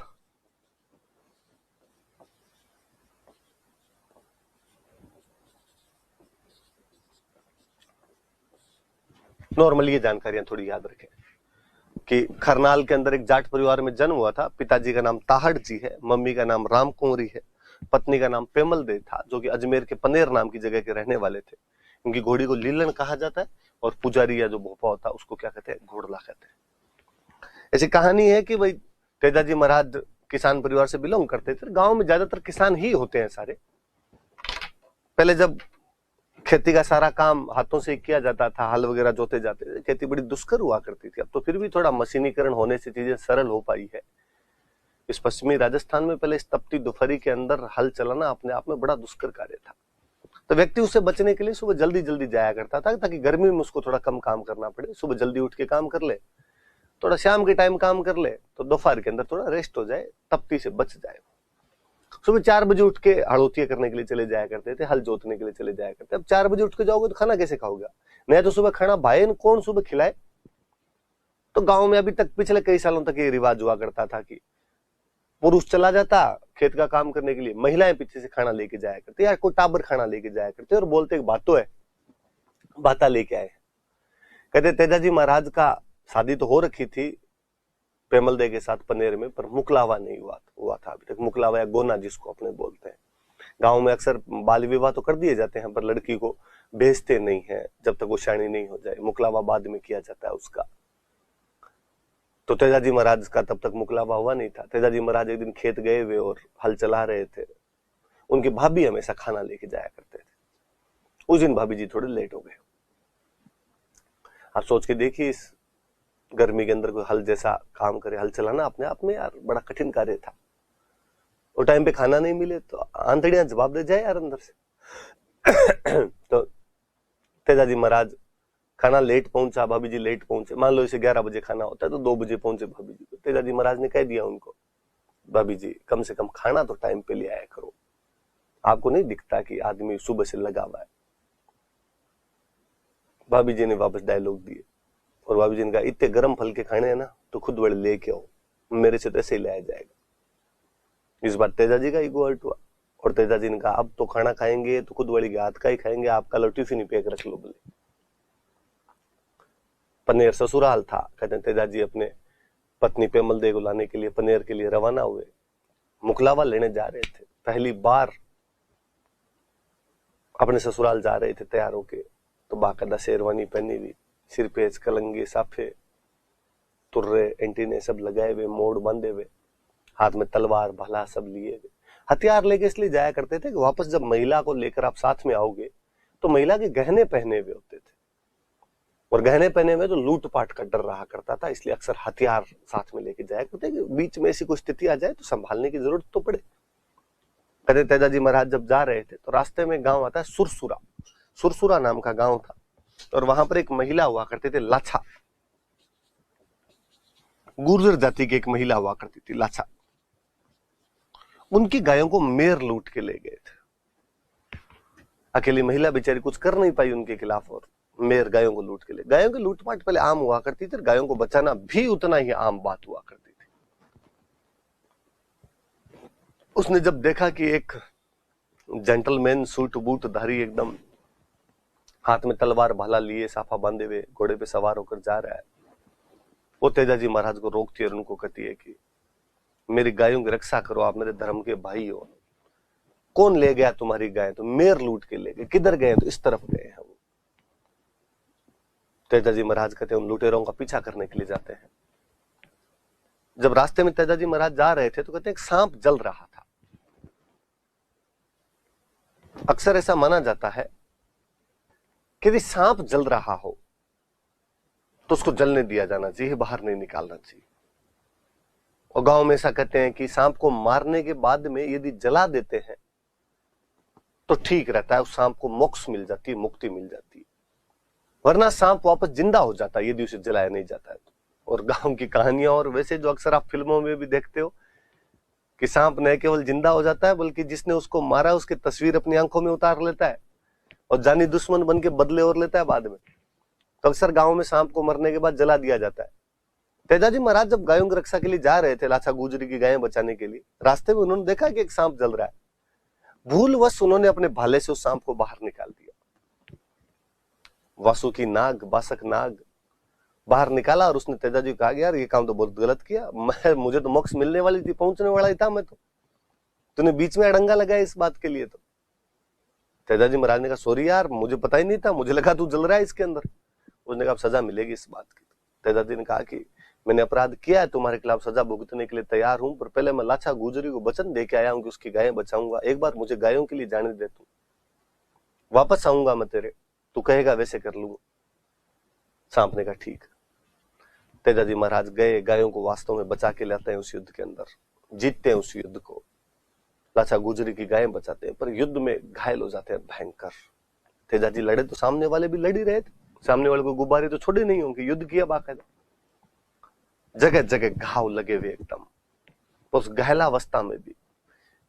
नॉर्मली ये जानकारियां थोड़ी याद रखें कि खरनाल के अंदर एक जाट परिवार में जन्म हुआ था। पिताजी का नाम ताहड़ जी है, मम्मी का नाम राम कुंवरी है, पत्नी का नाम पेमल दे था, जो कि अजमेर के पनेर नाम की जगह के रहने वाले थे। इनकी घोड़ी को लीलन कहा जाता है और पुजारी या जो भोपा होता है उसको क्या कहते हैं, घोड़ला कहते हैं। ऐसी कहानी है कि भाई तेजाजी महाराज किसान परिवार से बिलोंग करते थे। गांव में ज्यादातर किसान ही होते हैं सारे। पहले जब खेती का सारा काम हाथों से किया जाता था, हल वगैरह जोते जाते थे, खेती बड़ी दुष्कर हुआ करती थी। अब तो फिर भी थोड़ा मशीनीकरण होने से चीजें सरल हो पाई है। इस पश्चिमी राजस्थान में पहले इस तपती दोपहरी के अंदर हल चलाना अपने आप में बड़ा दुष्कर कार्य था। तो व्यक्ति उससे बचने के लिए सुबह जल्दी जल्दी जाया करता था ताकि गर्मी में उसको थोड़ा कम काम करना पड़े। सुबह जल्दी उठ के काम कर ले, थोड़ा शाम के टाइम काम कर ले, तो दोपहर के अंदर थोड़ा रेस्ट हो जाए, तपती से बच जाए। सुबह 4 बजे उठ के हड़ोतियां करने के लिए चले जाया करते थे, हल जोतने के लिए चले जाया करते। अब 4 बजे उठ के जाओगे तो खाना कैसे खाओगे? नहीं तो सुबह खाना भाई कौन सुबह खिलाए। तो गांव में अभी तक पिछले कई सालों तक ये रिवाज हुआ करता था कि पुरुष चला जाता खेत का काम करने के लिए, महिलाएं पीछे से खाना लेके जाया करती, या कोई टाबर खाना लेके जाया करते और बोलते बातो है, बाता लेके आए। कहते तेजाजी महाराज का शादी तो हो रखी थी पेमल दे के साथ पनेर में, पर मुकलावा नहीं हुआ था अभी तक। मुकलावा या गोना जिसको अपने बोलते हैं। गांव में अक्सर बाल विवाह तो कर दिए जाते हैं पर लड़की को भेजते नहीं है जब तक वो शाणी नहीं हो जाए। मुकलावा बाद में किया जाता है उसका। तो तेजाजी महाराज का तब तक मुकलावा हुआ नहीं था। तेजाजी महाराज एक दिन खेत गए हुए और हल चला रहे थे। उनकी भाभी हमेशा खाना लेके जाया करते थे उस दिन भाभी जी थोड़े लेट हो गए। आप सोच के देखिए, इस गर्मी के अंदर कोई हल जैसा काम करे, हल चलाना अपने आप में यार बड़ा कठिन कार्य था। और टाइम पे खाना नहीं मिले तो आंतड़ियां जवाब दे जाए यार अंदर से। तो तेजाजी महाराज खाना लेट पहुंचा, भाभी जी लेट पहुंचे। मान लो इसे 11 बजे खाना होता है तो 2 बजे पहुंचे भाभी जी। तो तेजाजी महाराज ने कह दिया उनको, भाभी जी कम से कम खाना तो टाइम पे ले आया करो, आपको नहीं दिखता कि आदमी सुबह से लगा हुआ है। भाभी जी ने वापस डायलॉग दिए और भाभी जी ने कहा, इतने गर्म फल के खाने हैं ना तो खुद बड़े लेके आओ, मेरे से तो ऐसे ही लाया जाएगा। इस बार तेजाजी का ईगो हर्ट हुआ और तेजाजी ने कहा, अब तो खाना खाएंगे तो खुद बड़ी के हाथ का ही खाएंगे, आपका लो टिफिन ही पैक रख लो। बोले पनेर ससुराल था। कहते हैं तेजाजी अपने पत्नी पेमल दे को लाने के लिए पनेर के लिए रवाना हुए। मुकलावा लेने जा रहे थे, पहली बार अपने ससुराल जा रहे थे तैयार होके। तो बाकायदा शेरवानी पहनी हुई, सिर पे कलंगे साफे, तुर्रे एंटीने सब लगाए हुए, मोड़ बांधे हुए, हाथ में तलवार भाला सब लिए हुए। हथियार लेके इसलिए जाया करते थे कि वापस जब महिला को लेकर आप साथ में आओगे तो महिला के गहने पहने हुए होते थे, और गहने पहने हुए तो लूटपाट का डर रहा करता था, इसलिए अक्सर हथियार साथ में लेके जाया करते कि बीच में ऐसी कोई स्थिति आ जाए तो संभालने की जरूरत तो पड़े। कहते तेजाजी महाराज जब जा रहे थे तो रास्ते में गांव आता है सुरसुरा, सुरसुरा नाम का गांव था, और वहां पर एक महिला हुआ करती थी लाछा, गुर्जर जाति की एक महिला हुआ करती थी लाछा। उनकी गायों को मेर लूट के ले गए थे। अकेली महिला बेचारी कुछ कर नहीं पाई उनके खिलाफ, और मेर गायों को लूट के ले। गायों की लूटपाट पहले आम हुआ करती थी, गायों को बचाना भी उतना ही आम बात हुआ करती थी। उसने जब देखा कि एक जेंटलमैन सूट बूट धारी, एकदम हाथ में तलवार भाला लिए, साफा बांधे हुए, घोड़े पे सवार होकर जा रहा है, वो तेजाजी महाराज को रोकती है और उनको कहती है कि मेरी गायों की रक्षा करो, आप मेरे धर्म के भाई हो। कौन ले गया तुम्हारी गाय? तो मेर लूट के ले गए। किधर गए? तो इस तरफ गए हैं वो। तेजाजी महाराज कहते हैं उन लुटेरों का पीछा करने के लिए जाते हैं। जब रास्ते में तेजाजी महाराज जा रहे थे तो कहते हैं एक सांप जल रहा था। अक्सर ऐसा माना जाता है कि यदि सांप जल रहा हो तो उसको जलने दिया जाना चाहिए, बाहर नहीं निकालना चाहिए। और गांव में ऐसा कहते हैं कि सांप को मारने के बाद में यदि जला देते हैं तो ठीक रहता है, उस सांप को मोक्ष मिल जाती है, मुक्ति मिल जाती है, वरना सांप वापस जिंदा हो जाता है यदि उसे जलाया नहीं जाता है। और गांव की कहानियां, और वैसे जो अक्सर आप फिल्मों में भी देखते हो कि सांप न केवल जिंदा हो जाता है बल्कि जिसने उसको मारा उसकी तस्वीर अपनी आंखों में उतार लेता है और जानी दुश्मन बन के बदले और लेता है बाद में। तो अक्सर गांव में सांप को मरने के बाद जला दिया जाता है। तेजाजी महाराज जब गायों की रक्षा के लिए जा रहे थे, लाछा गुजरी की गायें बचाने के लिए, रास्ते में उन्होंने देखा कि एक सांप जल रहा है। भूलवश उन्होंने अपने भाले से उस सांप को बाहर निकाल दिया। वासुकी नाग, बासक नाग बाहर निकाला और उसने तेजाजी को कहा, यार ये काम तो बहुत गलत किया, मुझे तो मोक्ष मिलने वाली थी, पहुंचने वाला ही था मैं, तो तूने बीच में अड़ंगा लगाया इस बात के लिए। तो तेजाजी महाराज ने कहा, सॉरी यार, मुझे पता ही नहीं था, मुझे लगा तू जल रहा है इसके अंदर। उसने कहा सजा मिलेगी इस बात की। तेजाजी ने कहा कि मैंने अपराध किया है, तुम्हारे खिलाफ सजा भुगतने के लिए तैयार हूं, पर पहले मैं लाछा गुजरी को वचन दे के आया हूं कि उसकी गायें बचाऊंगा। एक बार मुझे गायों के लिए जाने दे, तू वापस आऊंगा मैं तेरे, तू कहेगा वैसे कर लूंगा। सांप ने कहा ठीक। तेजाजी महाराज गए, गायों को वास्तव में बचा के लाते हैं उस युद्ध के अंदर, जीतते हैं उस युद्ध को, लाछा गुजरी की गायें बचाते हैं, पर युद्ध में घायल हो जाते हैं भयंकर। तेजाजी लड़े तो सामने वाले भी लड़ ही रहे थे, सामने वाले को गुब्बारे तो छोड़े नहीं होंगे, युद्ध किया बाकायदा, जगह जगह घाव लगे हुए एकदम। उस गहलावस्था में भी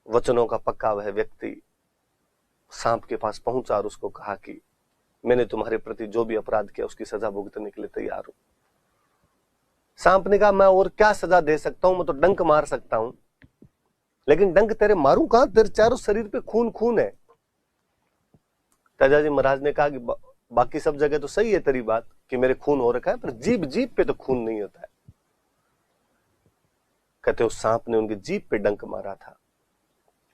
वचनों का पक्का वह व्यक्ति सांप के पास पहुंचा और उसको कहा कि मैंने तुम्हारे प्रति जो भी अपराध किया उसकी सजा भुगतने के लिए तैयार हूं। सांप ने कहा, मैं और क्या सजा दे सकता हूं, मैं तो डंक मार सकता हूं, लेकिन डंक तेरे मारूं कहां, तेरे चारों शरीर पे खून खून है। तेजाजी महाराज ने कहा कि बाकी सब जगह तो सही है तेरी बात कि मेरे खून हो रखा है, पर जीभ जीभ पे तो खून नहीं होता है। कहते उस सांप ने उनकी जीभ पे डंक मारा था।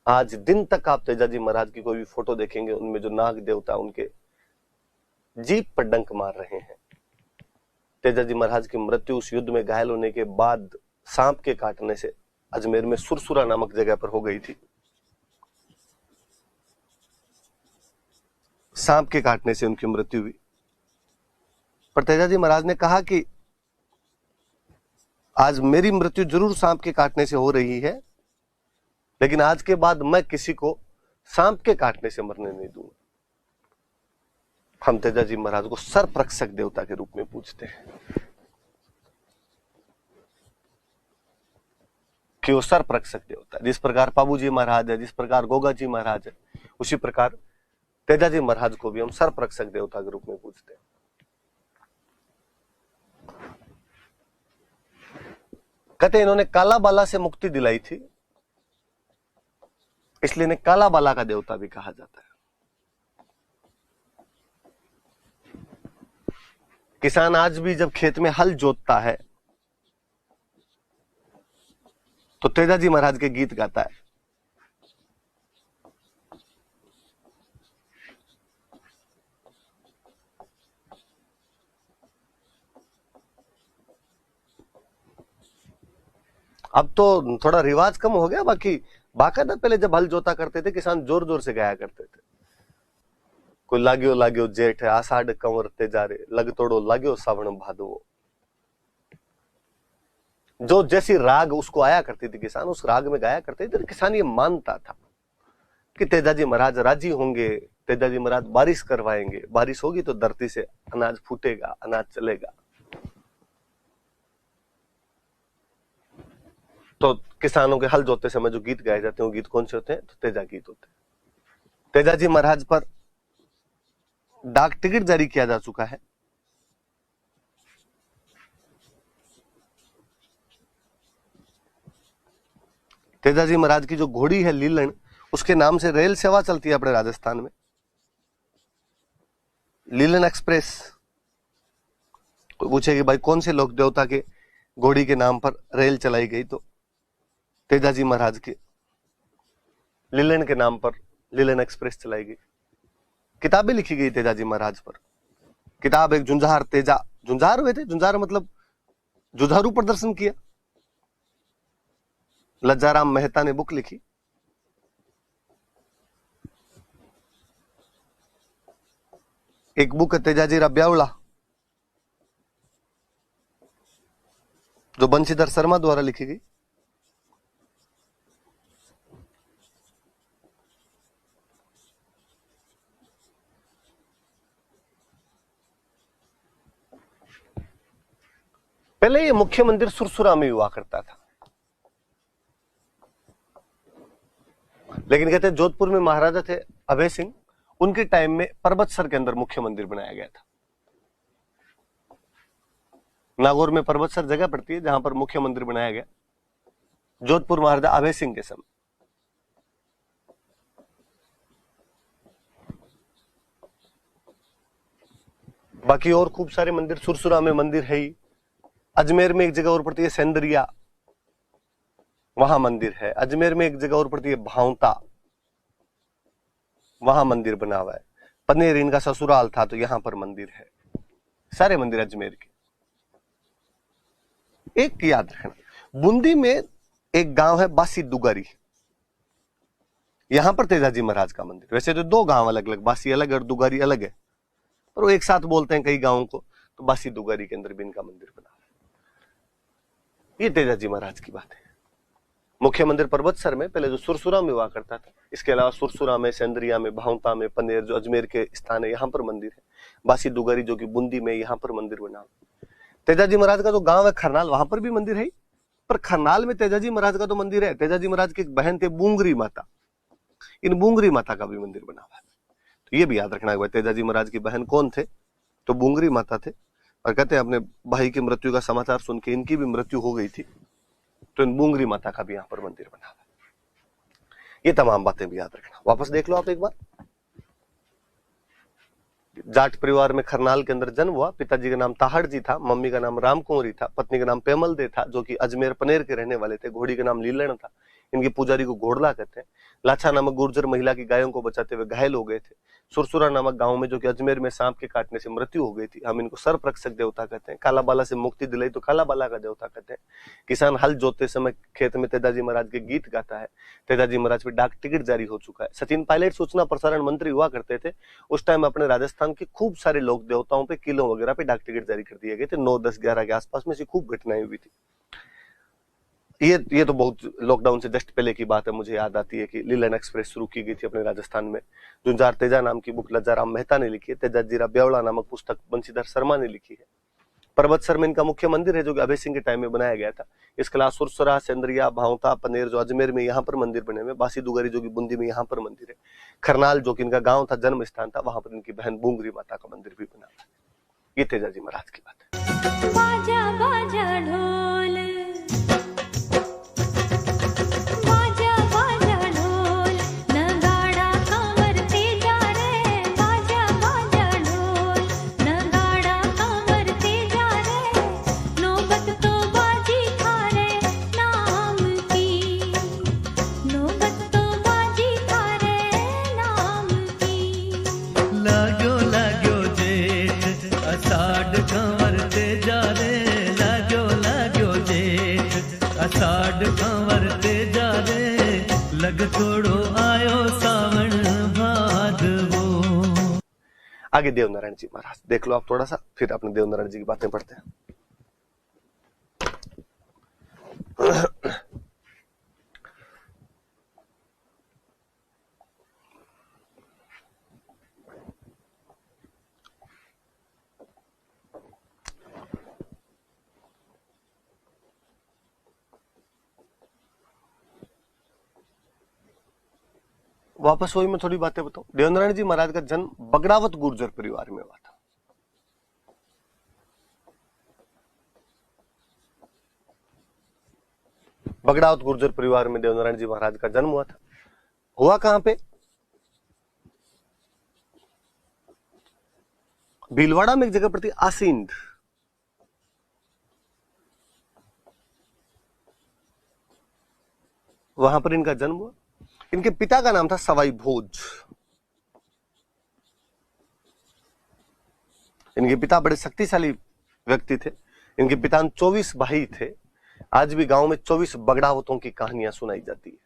आज दिन तक आप तेजाजी महाराज की कोई भी फोटो देखेंगे, उनमें जो नाग देवता उनके जीभ पर डंक मार रहे हैं। तेजाजी महाराज की मृत्यु उस युद्ध में घायल होने के बाद सांप के काटने से अजमेर में सुरसुरा नामक जगह पर हो गई थी। सांप के काटने से उनकी मृत्यु हुई। पर तेजाजी महाराज ने कहा कि आज मेरी मृत्यु जरूर सांप के काटने से हो रही है, लेकिन आज के बाद मैं किसी को सांप के काटने से मरने नहीं दूंगा। हम तेजाजी महाराज को सर्परक्षक देवता के रूप में पूजते हैं कि वो सर्परक्षक देवता। जिस प्रकार पाबूजी महाराज है, जिस प्रकार गोगा जी महाराज है, उसी प्रकार तेजाजी महाराज को भी हम सर्परक्षक देवता के रूप में पूजते हैं। कहते इन्होंने काला बाला से मुक्ति दिलाई थी, इसलिए इन्हें काला बाला का देवता भी कहा जाता है। किसान आज भी जब खेत में हल जोतता है तो तेजाजी महाराज के गीत गाता है। अब तो थोड़ा रिवाज कम हो गया, बाकी बाकायदा पहले जब हल जोता करते थे किसान जोर जोर से गाया करते थे। कोई लाग्यो लाग्यो जेठ आषाढ़ कंवर तेजारे, लग तोड़ो लाग्यो सावण भादवो। जो जैसी राग उसको आया करती थी किसान उस राग में गाया करते थे। किसान ये मानता था कि तेजाजी महाराज राजी होंगे, तेजाजी महाराज बारिश करवाएंगे, बारिश होगी तो धरती से अनाज फूटेगा, अनाज चलेगा। तो किसानों के हल जोतते समय जो गीत गाए जाते हैं वो गीत कौन से होते हैं? तो तेजा गीत होते हैं। तेजाजी महाराज पर डाक टिकट जारी किया जा चुका है। तेजाजी महाराज की जो घोड़ी है लीलन, उसके नाम से रेल सेवा चलती है अपने राजस्थान में, लीलन एक्सप्रेस। कोई पूछे कि भाई कौन से लोक देवता के घोड़ी के नाम पर रेल चलाई गई, तो तेजाजी महाराज के लीलन के नाम पर लीलन एक्सप्रेस चलाई गई। किताबें लिखी गई तेजाजी महाराज पर। किताब एक झुंझार तेजा, झुंझार हुए थे, झुंझार मतलब जुझारू प्रदर्शन किया। लज्जाराम मेहता ने बुक लिखी। एक बुक है तेजाजी रा ब्यावला, जो बंशीधर शर्मा द्वारा लिखी गई। पहले ये मुख्य मंदिर सुरसुरा में हुआ करता था, लेकिन कहते हैं जोधपुर में महाराजा थे अभय सिंह, उनके टाइम में परबतसर के अंदर मुख्य मंदिर बनाया गया था। नागौर में परबतसर जगह पड़ती है जहां पर मुख्य मंदिर बनाया गया, जोधपुर महाराजा अभय सिंह के समय। बाकी और खूब सारे मंदिर, सुरसुरा में मंदिर है ही। अजमेर में एक जगह और पड़ती है सेंदरिया, वहां मंदिर है। अजमेर में एक जगह और पड़ती है भावता, वहां मंदिर बना हुआ है। पनेर इनका ससुराल था तो यहां पर मंदिर है। सारे मंदिर अजमेर के। एक याद रखना, बूंदी में एक गांव है बासी दुगारी, यहां पर तेजाजी महाराज का मंदिर। वैसे तो दो गांव अलग अलग, बासी अलग और दुगारी अलग है, पर वो एक साथ बोलते हैं कई गांवों को, तो बासी दुगारी के अंदर भी इनका मंदिर बना है। ये तेजाजी महाराज की बात है। मुख्य मंदिर पर्वतसर में पहले जो सुरसुरा में हुआ करता था, इसके अलावा सुरसुरा में, सेंदरिया में, भावता में, पनेर जो अजमेर के स्थान है यहाँ पर मंदिर है। बासी दुगारी जो कि बूंदी में, यहाँ पर मंदिर बना। तेजाजी महाराज का जो गांव है खरनाल, वहां पर भी मंदिर है, पर खरनाल में तेजाजी महाराज का तो मंदिर है। तेजाजी महाराज की एक बहन थे बूंगरी माता, इन बूंगरी माता का भी मंदिर बना हुआ है। तो ये भी याद रखना है, तेजाजी महाराज की बहन कौन थे? तो बूंगरी माता थे। और कहते हैं अपने भाई की मृत्यु का समाचार सुन के इनकी भी मृत्यु हो गई थी, तो इन बूंगरी माता का भी यहाँ पर मंदिर बना हुआ है। ये तमाम बातें भी याद रखना। वापस देख लो आप एक बार। जाट परिवार में खरनाल के अंदर जन्म हुआ। पिताजी का नाम ताहड़ जी था, मम्मी का नाम राम कुंवरी था, पत्नी का नाम पेमल दे था, जो कि अजमेर पनेर के रहने वाले थे। घोड़ी का नाम लीलन था। इनके पुजारी को घोड़ला कहते हैं। लाछा नामक गुर्जर महिला की गायों को बचाते हुए घायल हो गए थे, सुरसुरा नामक गांव में, जो कि अजमेर में सांप के काटने से मृत्यु हो गई थी। हम इनको सर्परक्षक देवता कहते हैं। काला बाला से मुक्ति दिलाई तो काला बाला का देवता कहते हैं। किसान हल जोतते समय खेत में तेजाजी महाराज के गीत गाता है। तेजाजी महाराज पे डाक टिकट जारी हो चुका है। सचिन पायलट सूचना प्रसारण मंत्री हुआ करते थे। उस टाइम अपने राजस्थान के खूब सारे लोक देवताओं पे, किलों वगैरह पे डाक टिकट जारी कर दिए गए थे। 9, 10, 11 के आसपास में से खूब घटनाएं हुई थी। ये तो बहुत लॉकडाउन से जस्ट पहले की बात है। मुझे याद आती है कि लीलन एक्सप्रेस शुरू की गई थी अपने राजस्थान में। जुंजार तेजा नाम की बुक लज्जाराम मेहता ने लिखी है। तेजा जीरा ब्यवड़ा नामक पुस्तक बंशीधर शर्मा ने लिखी है। पर्वतसर में इनका मुख्य मंदिर है, जो कि अभय सिंह के टाइम में बनाया गया था। इसके अलावा सुरसरा, सेंद्रिया, भावता, पनेर जो अजमेर में यहाँ पर मंदिर बने हुए, बासी दुगारी जो कि बूंदी में यहाँ पर मंदिर है, खरनाल जो कि इनका गांव था, जन्म स्थान था, वहां पर इनकी बहन बूंगरी माता का मंदिर भी बना था। ये तेजाजी महाराज की बात है। बाजा बाजा ढोल, बाजा बाजा ढोल, नगाड़ा कांवर तेजा रे, बाजा बाजा ढोल, नगाड़ा कांवर तेजा रे, नौबत तो बाजी थारे नाम की, नौबत तो बाजी थारे नाम की। लाग्यो लाग्यो जेठ अषाढ़ कंवर तेजा रे, लाग्यो लाग्यो जेठ अषाढ़ कंवर तेजा रे, लग थोड़ो आयो सावन भादवो। आगे देवनारायण जी महाराज देख लो आप थोड़ा सा, फिर अपने देवनारायण जी की बातें पढ़ते हैं। वापस वही मैं थोड़ी बातें बताऊं। देवनारायण जी महाराज का जन्म बगड़ावत गुर्जर परिवार में हुआ था। बगड़ावत गुर्जर परिवार में देवनारायण जी महाराज का जन्म हुआ था। हुआ कहां पे? भीलवाड़ा में एक जगह पड़ती आसींद, वहां पर इनका जन्म हुआ। इनके पिता का नाम था सवाई भोज। इनके पिता बड़े शक्तिशाली व्यक्ति थे। इनके पिता 24 भाई थे। आज भी गांव में 24 बगड़ावतों की कहानियां सुनाई जाती है।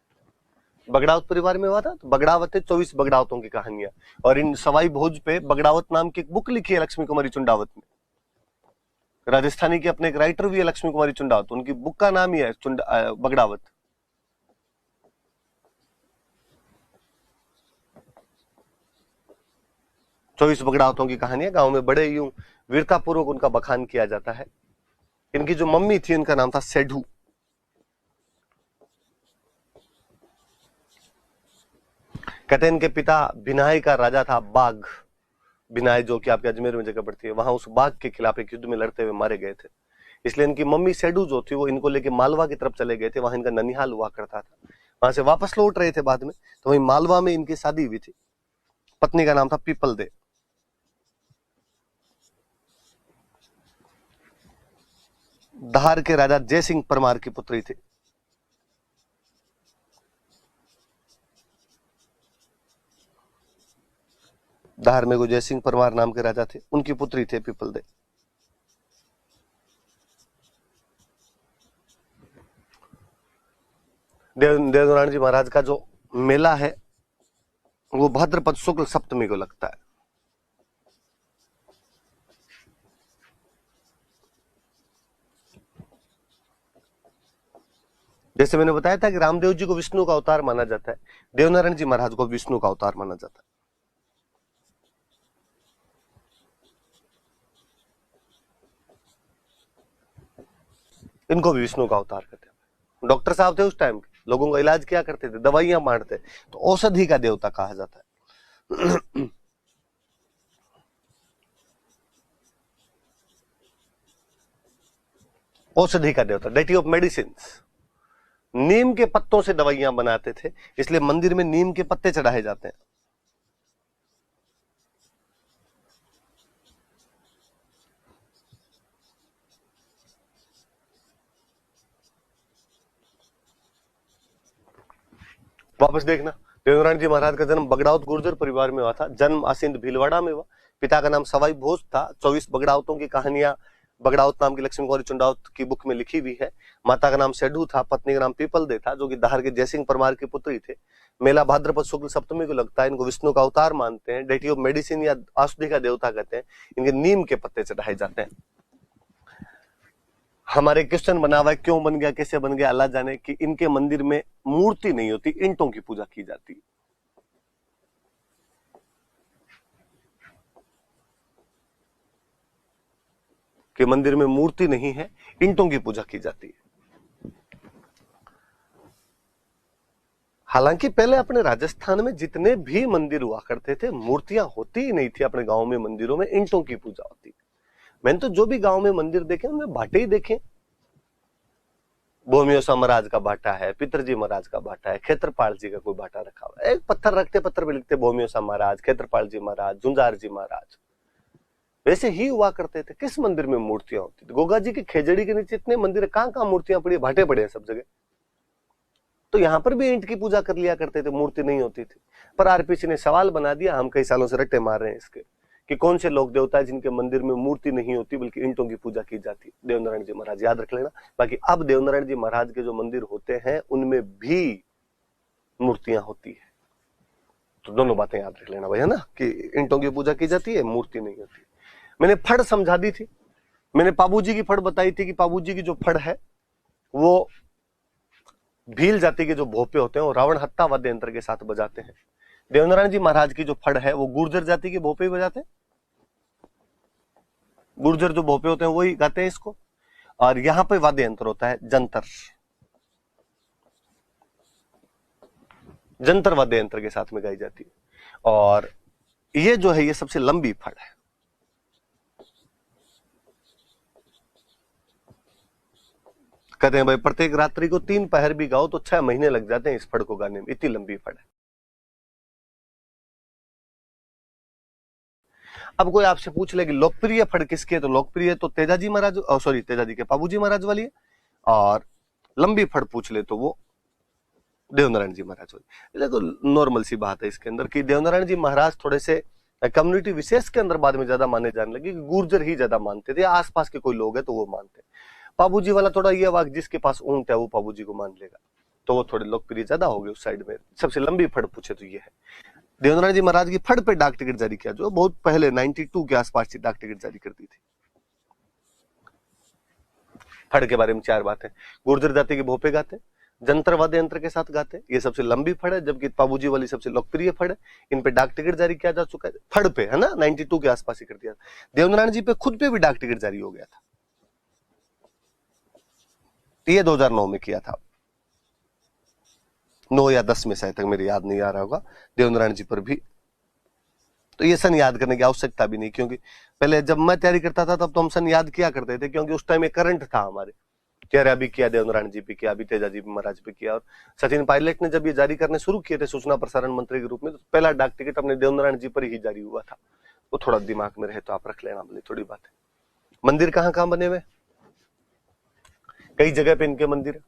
बगड़ावत परिवार में हुआ था तो बगड़ावत है, 24 बगड़ावतों की कहानियां। और इन सवाई भोज पे बगड़ावत नाम की एक बुक लिखी है लक्ष्मी कुमारी चुंडावत ने। राजस्थानी के अपने एक राइटर भी है लक्ष्मी कुमारी चुंडावत, उनकी बुक का नाम ही है बगड़ावत। चौबीस बगड़ावतों की कहानियां गांव में बड़े यूं वीरतापूर्वक उनका बखान किया जाता है। इनकी जो मम्मी थी उनका नाम था सेठू। कहते हैं इनके पिता बिनाई का राजा था बाघ। बिनाई जो कि आपके अजमेर में जगह पड़ती है, वहां उस बाघ के खिलाफ एक युद्ध में लड़ते हुए मारे गए थे। इसलिए इनकी मम्मी सेडू जो थी वो इनको लेके मालवा की तरफ चले गए थे। वहां इनका ननिहाल हुआ करता था। वहां से वापस लौट रहे थे बाद में, तो वहीं मालवा में इनकी शादी हुई थी। पत्नी का नाम था पीपल दे। धार के राजा जय सिंह परमार की पुत्री थी। धार में जय सिंह परमार नाम के राजा थे, उनकी पुत्री थे पीपल दे। देवनारायण जी महाराज का जो मेला है वो भाद्रपद शुक्ल सप्तमी को लगता है। जैसे मैंने बताया था कि रामदेव जी को विष्णु का अवतार माना जाता है, देवनारायण जी महाराज को विष्णु का अवतार माना जाता है। इनको भी विष्णु का अवतार कहते हैं। डॉक्टर साहब थे उस टाइम के, लोगों का इलाज क्या करते थे? दवाइयां बांटते, तो औषधि का देवता कहा जाता है। औषधि का देवता, डेटी ऑफ मेडिसिन। नीम के पत्तों से दवाइयां बनाते थे, इसलिए मंदिर में नीम के पत्ते चढ़ाए जाते हैं। वापस देखना, देवनारायण जी महाराज का जन्म बगड़ाउत गुर्जर परिवार में हुआ था। जन्म आसिंद भीलवाड़ा में हुआ। पिता का नाम सवाई भोज था। 24 बगड़ाउतों की कहानियां बगड़ाउत नाम की लक्ष्मी गौरी चुंडाउत की बुक में लिखी हुई है। माता का नाम सेडू था। पत्नी का नाम पीपल दे था, जो कि धार के जयसिंह परमार की पुत्री थे। मेला भाद्रपद शुक्ल सप्तमी को लगता है। इनको विष्णु का अवतार मानते हैं। डेटी ऑफ मेडिसिन या औषधि का देवता कहते हैं। इनके नीम के पत्ते चढ़ाए जाते हैं। हमारे क्वेश्चन बना हुआ है, क्यों बन गया, कैसे बन गया, अल्लाह जाने, कि इनके मंदिर में मूर्ति नहीं होती, ईंटों की पूजा की जाती है। कि मंदिर में मूर्ति नहीं है, ईंटों की पूजा की जाती है। हालांकि पहले अपने राजस्थान में जितने भी मंदिर हुआ करते थे, मूर्तियां होती ही नहीं थी। अपने गांव में मंदिरों में ईंटों की पूजा होती। मैंने तो जो भी गांव में मंदिर देखे उनमें भाटे ही देखे। भोमियोसा महाराज का भाटा है, पितरजी महाराज का भाटा है, खेत्रपाल जी का कोई भाटा रखा हुआ है। एक पत्थर रखते, पत्थर पे लिखते भोमियोसा महाराज, खेत्रपाल जी महाराज, झुंझार जी महाराज। वैसे ही हुआ करते थे। किस मंदिर में मूर्तियां होती थी? गोगा जी की खेजड़ी के नीचे इतने मंदिर, कहां मूर्तियां पड़ी, भाटे पड़े हैं सब जगह। तो यहां पर भी ईंट की पूजा कर लिया करते थे, मूर्ति नहीं होती थी। पर आरपीसी ने सवाल बना दिया, हम कई सालों से रट्टे मार रहे हैं इसके, कि कौन से लोक देवता है जिनके मंदिर में मूर्ति नहीं होती बल्कि ईंटों की पूजा की जाती। देवनारायण जी महाराज, याद रख लेना। बाकी अब देवनारायण जी महाराज के जो मंदिर होते हैं उनमें भी मूर्तियां होती है। तो दोनों बातें याद रख लेना भाई, है ना, कि ईंटों की पूजा की जाती है, मूर्ति नहीं होती। मैंने फड़ समझा दी थी। मैंने पाबूजी की फड़ बताई थी कि पाबूजी की जो फड़ है वो भील जाति के जो भोपे होते हैं वो रावण हत्ता वाद्य यंत्र के साथ बजाते हैं। देवनारायण जी महाराज की जो फड़ है वो गुर्जर जाति के भोपे ही बजाते हैं। गुर्जर जो भोपे होते हैं वही गाते हैं इसको। और यहां पे वाद्य यंत्र होता है जंतर। जंतर वाद्य यंत्र के साथ में गाई जाती है। और ये जो है ये सबसे लंबी फड़ है। कहते हैं भाई प्रत्येक रात्रि को 3 पहर भी गाओ तो 6 महीने लग जाते हैं इस फड़ को गाने में, इतनी लंबी फड़ है। अब कोई आपसे पूछ ले कि लोकप्रिय फड़ किसकी है, तो लोकप्रिय तो तेजाजी महाराज, सॉरी तेजाजी के पाबूजी महाराज वाली है। और लंबी फड़ पूछ ले तो वो देवनारायण जी महाराज वाली। देखो नॉर्मल सी बात है इसके अंदर कि देवनारायण जी महाराज थोड़े से कम्युनिटी विशेष के अंदर बाद में ज्यादा माने जाने लगे। गुर्जर ही ज्यादा मानते थे, आसपास के कोई लोग है तो वो मानते। पाबूजी वाला थोड़ा ये वाक, जिसके पास ऊंट है वो पाबूजी को मान लेगा, तो वो थोड़े लोकप्रिय ज्यादा हो गए उस साइड में। सबसे लंबी फड़ पूछे तो ये है। देवनारायण जी महाराज की फड़ पे डाक टिकट जारी किया, जो बहुत पहले 92 के आसपास डाक टिकट जारी कर दी थी। फड़ के बारे में 4 बातें। गुर्जर जाति के भोपे गाते, जंतर वाद्य यंत्र के साथ गाते, ये सबसे लंबी फड़ है। जबकि पाबूजी वाली सबसे लोकप्रिय फड़ है। इन पे डाक टिकट जारी किया जा चुका है फड़ पे, है ना, 92 के आसपास ही कर दिया। देवनारायण जी पे खुद पे भी डाक टिकट जारी हो गया था, ये 2009 में किया था, 9 या 10 में शायद तक, मेरे याद नहीं आ रहा होगा। देवनारायण जी पर भी तो ये सन याद करने की आवश्यकता भी नहीं, क्योंकि पहले जब मैं तैयारी करता था तब तो हम सन याद किया करते थे, क्योंकि उस टाइम एक करंट था हमारे। क्या अभी किया, देवनारायण जी पे किया, अभी तेजाजी महाराज पे किया। और सचिन पायलट ने जब ये जारी करने शुरू किए थे सूचना प्रसारण मंत्री के रूप में, तो पहला डाक टिकट अपने देवनारायण जी पर ही जारी हुआ था। वो थोड़ा दिमाग में रहे तो आप रख लेना अपनी थोड़ी बात है। मंदिर कहाँ कहाँ बने हुए, कई जगह पे इनके मंदिर है।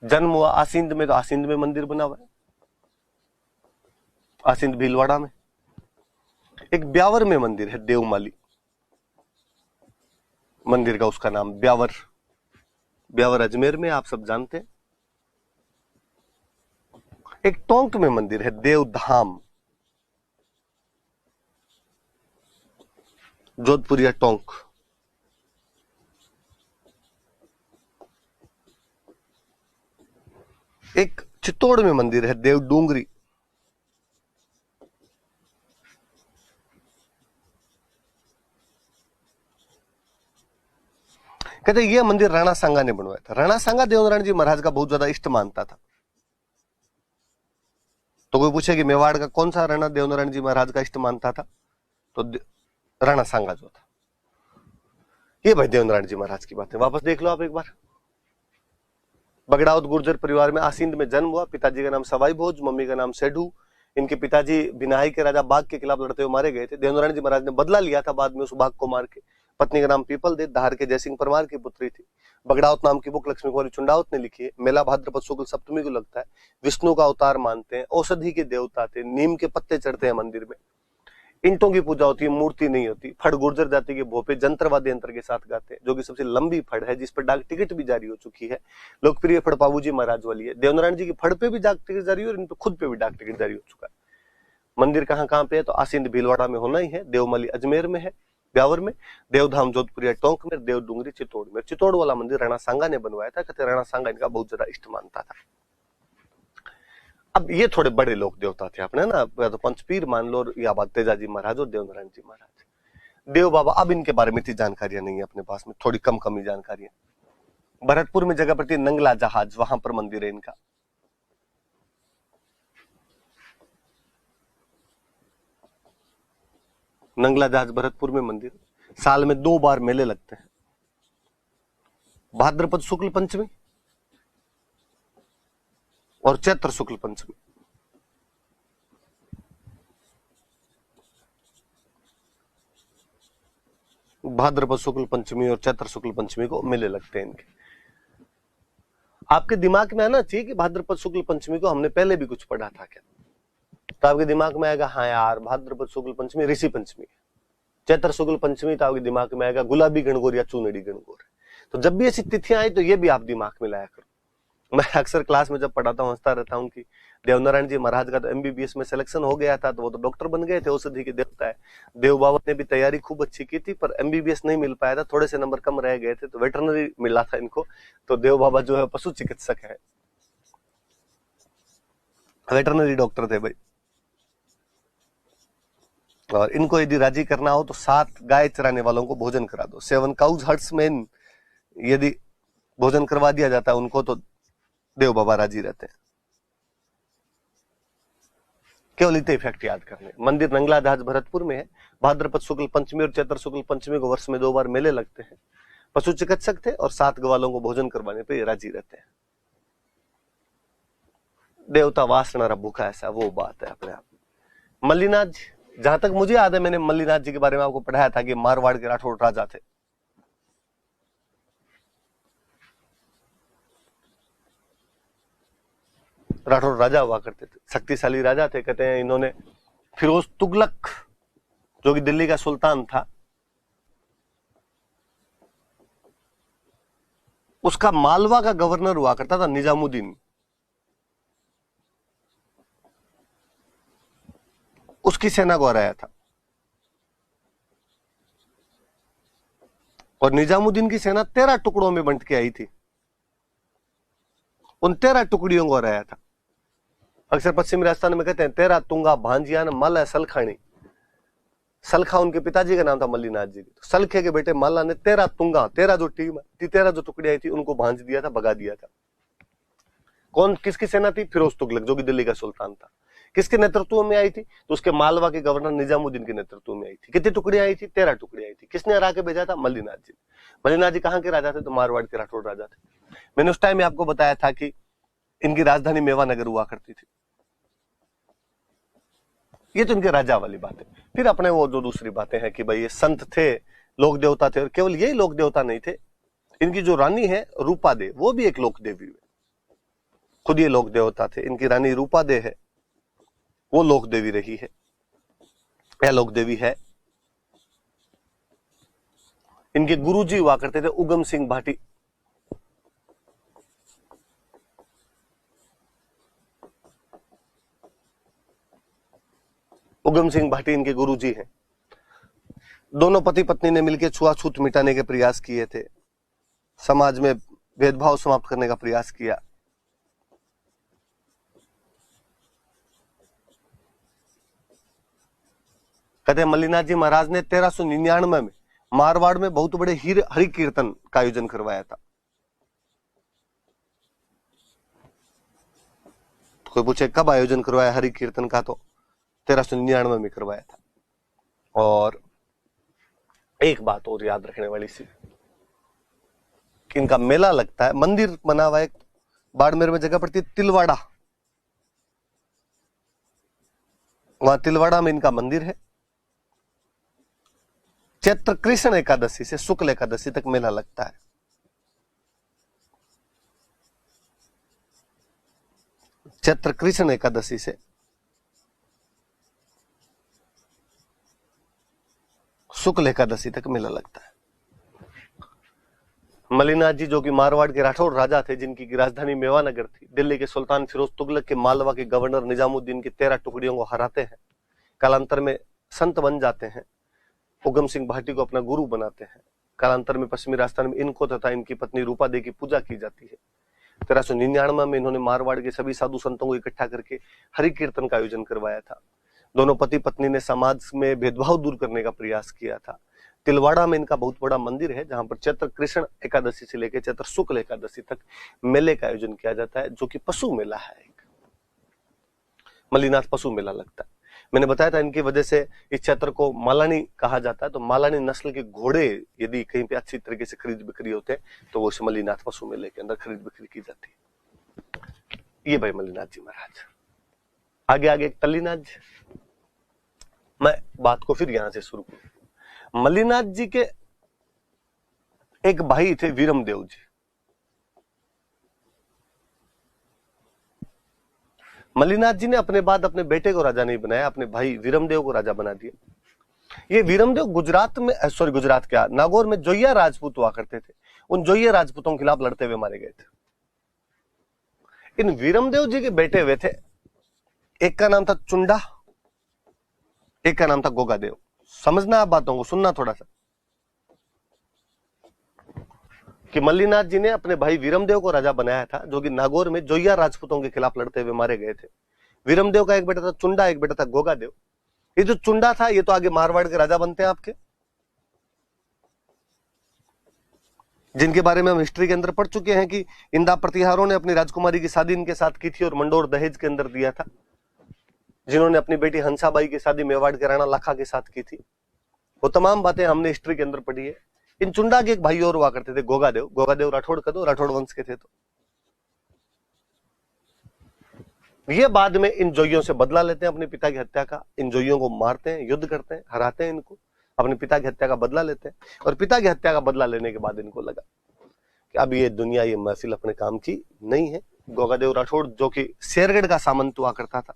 जन्म हुआ आसिंद में, तो आसिंद में मंदिर बना हुआ है, आसिंद भीलवाड़ा में। एक ब्यावर में मंदिर है, देवमाली मंदिर का उसका नाम ब्यावर। ब्यावर अजमेर में आप सब जानते हैं। एक टोंक में मंदिर है, देवधाम, जोधपुरिया टोंक। एक चित्तौड़ में मंदिर है, देव डूंगरी। कहते ये मंदिर राणा सांगा ने बनवाया था। राणा सांगा देवनारायण जी महाराज का बहुत ज्यादा इष्ट मानता था। तो कोई पूछे कि मेवाड़ का कौन सा राणा देवनारायण जी महाराज का इष्ट मानता था, तो राणा सांगा जो था। ये भाई देवनारायण जी महाराज की बात है, वापस देख लो आप एक बार। बगड़ाउत गुर्जर परिवार में आसिंद में जन्म हुआ। पिताजी का नाम सवाई भोज, मम्मी का नाम सेडू। इनके पिताजी बिनाई के राजा बाघ के खिलाफ लड़ते हुए मारे गए थे। देवनारायण जी महाराज ने बदला लिया था बाद में उस बाघ को मार के। पत्नी का नाम पीपल दे, धार के जयसिंह परमार की पुत्री थी। बगड़ावत नाम की बुक लक्ष्मी कुमारी चुंडावत ने लिखी है। मेला भाद्रपद शुक्ल सप्तमी को लगता है। विष्णु का अवतार मानते हैं, औषधि के देवता थे, नीम के पत्ते चढ़ते हैं मंदिर में, ईंटों की पूजा होती है, मूर्ति नहीं होती। फड़ गुर्जर जाति के भोपे जंत्रवाद्य यंत्र के साथ गाते हैं, जो कि सबसे लंबी फड़ है, जिस पर डाक टिकट भी जारी हो चुकी है। लोकप्रिय फड़ बाबूजी महाराज वाली है। देवनारायण जी की फड़ पे भी डाक टिकट जारी हो और इन पे खुद पे भी डाक टिकट जारी हो चुका है। मंदिर कहाँ कहाँ पे है, तो आसिंद भीलवाड़ा में होना ही है, देवमली अजमेर में है, ब्यावर में, देवधाम जोधपुरिया टोंक में, देव डूंगरी चित्तौड़ में। चित्तौड़ वाला मंदिर राणा सांगा ने बनवाया था, कहते राणा सांगा इनका बहुत ज्यादा इष्ट मानता था। अब ये थोड़े बड़े लोक देवता थे अपने ना, तो पंचपीर मान लो, या बात तेजाजी महाराज और देवनारायण जी महाराज। देव बाबा अब इनके बारे में इतनी जानकारियां नहीं है अपने पास में, थोड़ी कम ही जानकारियां। भरतपुर में जगह पड़ती है नंगला जहाज, वहां पर मंदिर है इनका। नंगला जहाज भरतपुर में मंदिर। साल में 2 बार मेले लगते हैं, भाद्रपद शुक्ल पंचमी और चैत्र शुक्ल पंचमी। भाद्रपद शुक्ल पंचमी और चैत्र शुक्ल पंचमी को मेले लगते हैं इनके। आपके दिमाग में आना चाहिए कि भाद्रपद शुक्ल पंचमी को हमने पहले भी कुछ पढ़ा था क्या, तो आपके दिमाग में आएगा हाँ यार भाद्रपद शुक्ल पंचमी ऋषि पंचमी है। चैत्र शुक्ल पंचमी तो आपके दिमाग में आएगा गुलाबी गणगौर या चूनड़ी गणगौर। तो जब भी ऐसी तिथियां आई तो ये भी आप दिमाग में लाया करो। मैं अक्सर क्लास में जब पढ़ाता हूँ हंसता रहता हूँ कि देवनारायण जी महाराज का तो एमबीबीएस में सिलेक्शन हो गया था, तो वो तो डॉक्टर बन गए थे, औषधि के देवता है। देव बाबा ने भी तैयारी खूब अच्छी की थी, पर एमबीबीएस नहीं मिल पाया था, थोड़े से नंबर कम रह गए थे, तो वेटरनरी मिला था इनको। तो देव बाबा जो है पशु चिकित्सक है, वेटरनरी डॉक्टर थे भाई। और इनको यदि राजी करना हो तो 7 गाय चराने वालों को भोजन करा दो। 7 काउज हर्ट्समैन यदि भोजन करवा दिया जाता है उनको, तो देव बाबा राजी रहते हैं। केवल इतने इफेक्ट याद करने। मंदिर नंगला जहाज भरतपुर में है। भाद्रपद शुक्ल पंचमी और चैत्र शुक्ल पंचमी को वर्ष में 2 बार मेले लगते हैं। पशु चिकित्सक थे और 7 ग्वालों को भोजन करवाने पे ये राजी रहते हैं। देवता वासना भूखा, ऐसा वो बात है अपने आप। मल्लीनाथ जी, जहां तक मुझे याद है मैंने मल्लीनाथ जी के बारे में आपको पढ़ाया था कि मारवाड़ के राठौड़ राजा थे। राठौड़ राजा हुआ करते थे, शक्तिशाली राजा थे। कहते हैं इन्होंने फिरोज तुगलक जो कि दिल्ली का सुल्तान था, उसका मालवा का गवर्नर हुआ करता था निजामुद्दीन, उसकी सेना को हराया था। और निजामुद्दीन की सेना 13 टुकड़ों में बंट के आई थी, उन 13 टुकड़ियों को हराया था। अक्सर पश्चिमी राजस्थान में कहते हैं 13 तुंगा भांजिया न माला सलखानी। सलखा उनके पिताजी का नाम था मल्लीनाथ जी। तो सलखे के बेटे माला ने 13 तुंगा, 13 जो टीम थी, 13 जो टुकड़ी आई थी, उनको भांज दिया था, भगा दिया था। कौन, किसकी सेना थी? फिरोज तुगलक जो कि दिल्ली का सुल्तान था। किसके नेतृत्व में आई थी? तो उसके मालवा के गवर्नर निजामुद्दीन के नेतृत्व में आई थी। कितनी टुकड़ी आई थी? 13 टुकड़ी आई थी। किसने हरा के भेजा था? मल्लीनाथ जी। मल्लीनाथ जी कहाँ के राजा थे? तो मारवाड़ के राठौड़ राजा थे। मैंने उस टाइम में आपको बताया था कि इनकी राजधानी मेवानगर हुआ करती थी। ये तो इनके राजा वाली बात है। फिर अपने वो जो दूसरी बातें हैं कि भाई ये संत थे, लोक देवता थे, और केवल यही लोक देवता नहीं थे, इनकी जो रानी है रूपा दे, वो भी एक लोक देवी है। खुद ये लोक देवता थे। इनकी रानी रूपा दे है, वो लोक देवी रही है या लोक देवी है। इनके गुरुजी हुआ करते थे उगम सिंह भाटी। उगम सिंह भाटी इनके गुरुजी हैं। दोनों पति पत्नी ने मिलकर छुआछूत मिटाने के प्रयास किए थे, समाज में भेदभाव समाप्त करने का प्रयास किया। कहते हैं मल्लीनाथ जी महाराज ने 1399 में मारवाड़ में बहुत बड़े हरि कीर्तन का आयोजन करवाया था। तो कोई पूछे कब आयोजन करवाया हरि कीर्तन का? तो 1399 में करवाया था। और एक बात और याद रखने वाली सी, इनका मेला लगता है, मंदिर बना हुआ एक बाड़मेर में जगह पड़ती है तिलवाड़ा, वहां तिलवाड़ा में इनका मंदिर है। चैत्र कृष्ण एकादशी से शुक्ल एकादशी तक मेला लगता है। चैत्र कृष्ण एकादशी से शुक्ल एकादशी तक मेला लगता है। मलिनाथ जी जो कि मारवाड़ के राठौड़ राजा थे, जिनकी की राजधानी मेवानगर थी, दिल्ली के सुल्तान फिरोज तुगलक के मालवा के गवर्नर निजामुद्दीन की 13 टुकड़ियों को हराते हैं, कालांतर में संत बन जाते हैं, उगम सिंह भाटी को अपना गुरु बनाते हैं। कालांतर में पश्चिमी राजस्थान में इनको तथा इनकी पत्नी रूपा देवी की पूजा की जाती है। 1399 में इन्होंने मारवाड़ के सभी साधु संतों को इकट्ठा करके हरि कीर्तन का आयोजन करवाया था। दोनों पति पत्नी ने समाज में भेदभाव दूर करने का प्रयास किया था। तिलवाड़ा में इनका बहुत बड़ा मंदिर है, जहां पर चैत्र कृष्ण एकादशी से लेकर चैत्र शुक्ल एकादशी तक मेले का आयोजन किया जाता है, जो कि पशु मेला है। एक मलिनाथ पशु मेला लगता है। मैंने बताया था इनकी वजह से इस चैत्र को मालानी कहा जाता है। तो मालानी नस्ल के घोड़े यदि कहीं पे अच्छी तरीके से खरीद बिक्री होते हैं तो वो इस मलिनाथ पशु मेले के अंदर खरीद बिक्री की जाती है। ये भाई मलिनाथ जी महाराज। आगे आगे एक तल्लीनाथ जी। मैं बात को फिर यहां से शुरू करूं। मलिनाथ जी के एक भाई थे वीरमदेव जी। मलिनाथ जी ने अपने बाद अपने बेटे को राजा नहीं बनाया, अपने भाई वीरमदेव को राजा बना दिया। ये वीरमदेव गुजरात क्या, नागौर में जोइया राजपूत हुआ करते थे। उन जोइया राजपूतों के खिलाफ लड़ते हुए मारे गए थे। इन वीरमदेव जी के बेटे हुए थे, एक का नाम था चुंडा, एक का नाम था गोगादेव। समझना आप बातों को, सुनना थोड़ा सा, कि मल्लीनाथ जी ने अपने भाई वीरमदेव को राजा बनाया था, जो कि नागौर में जोइया राजपूतों के खिलाफ लड़ते हुए मारे गए थे। वीरमदेव का एक बेटा था चुंडा, एक बेटा था गोगादेव। ये जो चुंडा था ये तो आगे मारवाड़ के राजा बनते हैं आपके, जिनके बारे में हम हिस्ट्री के अंदर पढ़ चुके हैं कि इंदा प्रतिहारों ने अपनी राजकुमारी की शादी इनके साथ की थी और मंडोर दहेज के अंदर दिया था। जिन्होंने अपनी बेटी हंसाबाई की शादी मेवाड़ के राणा लाखा के साथ की थी। वो तमाम बातें हमने हिस्ट्री के अंदर पढ़ी है। इन चुंडा के एक भाई और हुआ करते थे गोगादेव। गोगादेव राठौड़ का दो, राठौड़ वंश के थे। तो ये बाद में इन जोइयों से बदला लेते हैं अपने पिता की हत्या का। इन जोइयों को मारते हैं, युद्ध करते हैं, हराते हैं इनको, अपने पिता की हत्या का बदला लेते हैं। और पिता की हत्या का बदला लेने के बाद इनको लगा कि अब ये दुनिया, ये महफिल अपने काम की नहीं है। गोगादेव राठौड़ जो कि शेरगढ़ का सामंत हुआ करता था,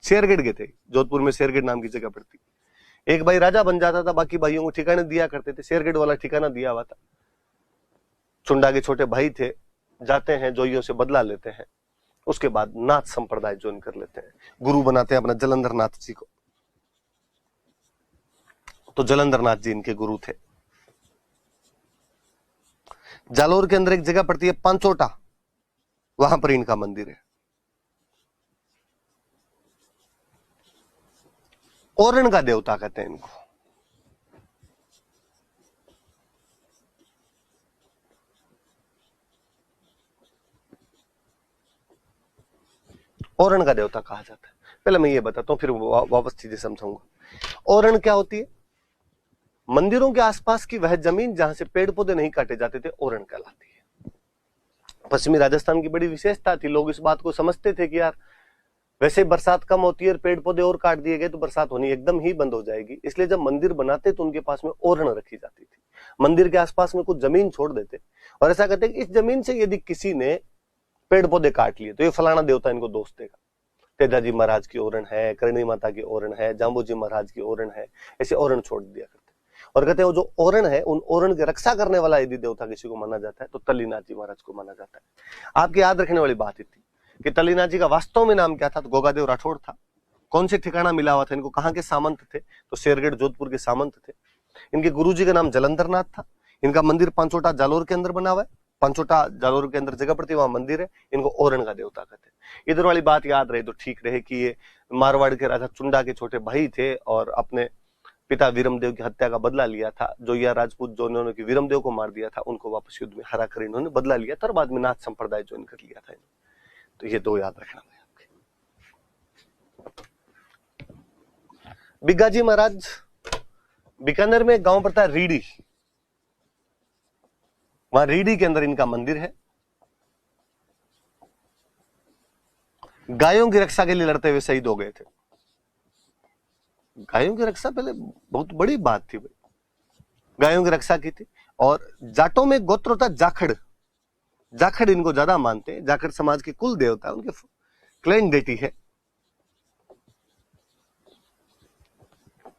शेरगढ़ के थे, जोधपुर में शेरगढ़ नाम की जगह पड़ती। एक भाई राजा बन जाता था, बाकी भाइयों को ठिकाने दिया करते थे। शेरगढ़ वाला ठिकाना दिया हुआ था। चुंडा के छोटे भाई थे, जाते हैं जोइयों से बदला लेते हैं। उसके बाद नाथ संप्रदाय ज्वाइन कर लेते हैं, गुरु बनाते हैं अपना जलंधर नाथ जी को। तो जलंधर नाथ जी इनके गुरु थे। जालोर के अंदर एक जगह पड़ती है पांचोटा, वहां पर इनका मंदिर है। ओरण का देवता कहते हैं इनको। ओरण का देवता कहा जाता है। पहले मैं ये बताता हूं, फिर वापस चीजें समझाऊंगा। ओरण क्या होती है? मंदिरों के आसपास की वह जमीन जहां से पेड़ पौधे नहीं काटे जाते थे, ओरण कहलाती है। पश्चिमी राजस्थान की बड़ी विशेषता थी। लोग इस बात को समझते थे कि यार वैसे बरसात कम होती है और पेड़ पौधे और काट दिए गए तो बरसात होनी एकदम ही बंद हो जाएगी। इसलिए जब मंदिर बनाते तो उनके पास में ओरण रखी जाती थी। मंदिर के आसपास में कुछ जमीन छोड़ देते और ऐसा कहते कि इस जमीन से यदि किसी ने पेड़ पौधे काट लिए तो ये फलाना देवता इनको दोष देगा। तेजाजी महाराज की ओरण है, करणी माता की ओरण है, जाम्बूजी महाराज की ओरण है, ऐसे ओरण छोड़ दिया करते। और कहते हैं वो जो ओरण है, उन ओरण की रक्षा करने वाला यदि देवता किसी को माना जाता है तो तल्लीनाथ जी महाराज को माना जाता है। आपके याद रखने वाली बात थी कि तल्लीनाथ जी का वास्तव में नाम क्या था? तो गोगादेव राठौड़ था। कौन से ठिकाना मिला हुआ था इनको? कहाँ के सामंत थे? तो शेरगढ़ जोधपुर के सामंत थे। इनके गुरुजी का नाम जलंधर नाथ था। इनका मंदिर पांचोटा जालोर के अंदर बना हुआ है। पांचोटा जालोर के अंदर जगह पड़ती है, वहां मंदिर है। इनको ओरण का देवता कहते हैं। इधर वाली बात याद रहे तो ठीक रहे कि ये मारवाड़ के राजा चुंडा के छोटे भाई थे और अपने पिता वीरमदेव की हत्या का बदला लिया था। जोइया राजपूत जो उन्होंने वीरमदेव को मार दिया था, उनको वापस युद्ध में हरा कर इन्होंने बदला लिया था और बाद में नाथ संप्रदाय ज्वाइन कर लिया था। तो ये दो याद रखना है आपके। बिग्गाजी महाराज, बीकानेर में एक गांव पड़ता है रीडी, वहां रीडी के अंदर इनका मंदिर है। गायों की रक्षा के लिए लड़ते हुए शहीद हो गए थे। गायों की रक्षा पहले बहुत बड़ी बात थी भाई, गायों की रक्षा की थी। और जाटों में गोत्र होता जाखड़, जाखड़ इनको ज्यादा मानते हैं। जाखड़ समाज के कुल देवता, उनके क्लैन डेटी है।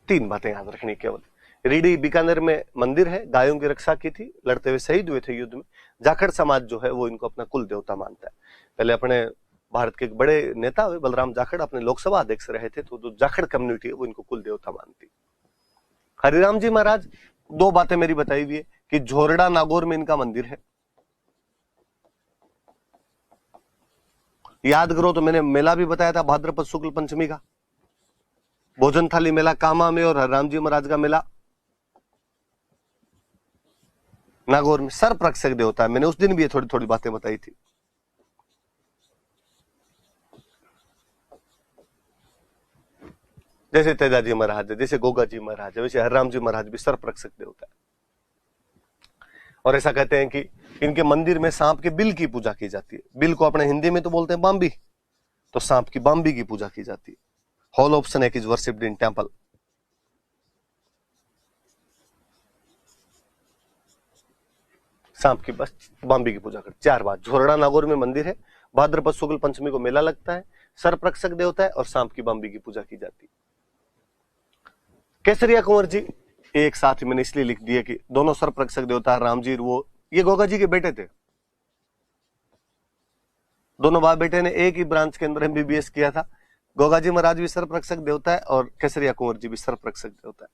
3 बातें याद रखनी केवल। रीडी बीकानेर में मंदिर है, गायों की रक्षा की थी, लड़ते हुए शहीद हुए थे युद्ध में। जाखड़ समाज जो है वो इनको अपना कुल देवता मानता है। पहले अपने भारत के एक बड़े नेता हुए बलराम जाखड़ अपने लोकसभा अध्यक्ष रहे थे, तो जो जाखड़ कम्युनिटी है वो इनको कुल देवता मानती। हरिराम जी महाराज, 2 बातें मेरी बताई हुई है कि झोरडा नागौर में इनका मंदिर है। याद करो तो मैंने मेला भी बताया था भाद्रपद शुक्ल पंचमी का, भोजन थाली मेला कामा में, और हरिराम जी महाराज का मेला नागौर में। सर्प रक्षक देवता है, मैंने उस दिन भी ये थोड़ी थोड़ी बातें बताई थी। जैसे तेजाजी महाराज है, जैसे गोगा जी महाराज है, वैसे हरिराम जी महाराज भी सर्प रक्षक देवता है। और ऐसा कहते हैं कि इनके मंदिर में सांप के बिल की पूजा की जाती है। बिल को अपने हिंदी में तो बोलते हैं बाम्बी, तो सांप की बाम्बी की पूजा की जाती है। Hole of snake is worshipped in temple. सांप की बस बाम्बी की पूजा करते। 4 बात। झोरड़ा नागौर में मंदिर है, भाद्रपद शुक्ल पंचमी को मेला लगता है, सर्प रक्षक देवता है और सांप की बाम्बी की पूजा की जाती है। केसरिया कुंवर जी एक साथ ही मैंने इसलिए लिख दिया कि दोनों सर्प रक्षक देवता राम जी, वो ये गोगा जी के बेटे थे। दोनों बाप बेटे ने एक ही ब्रांच के अंदर एमबीबीएस किया था। गोगा जी महाराज भी सर्प रक्षक देवता है और केसरिया कुंवर जी भी सर्प रक्षक देवता है।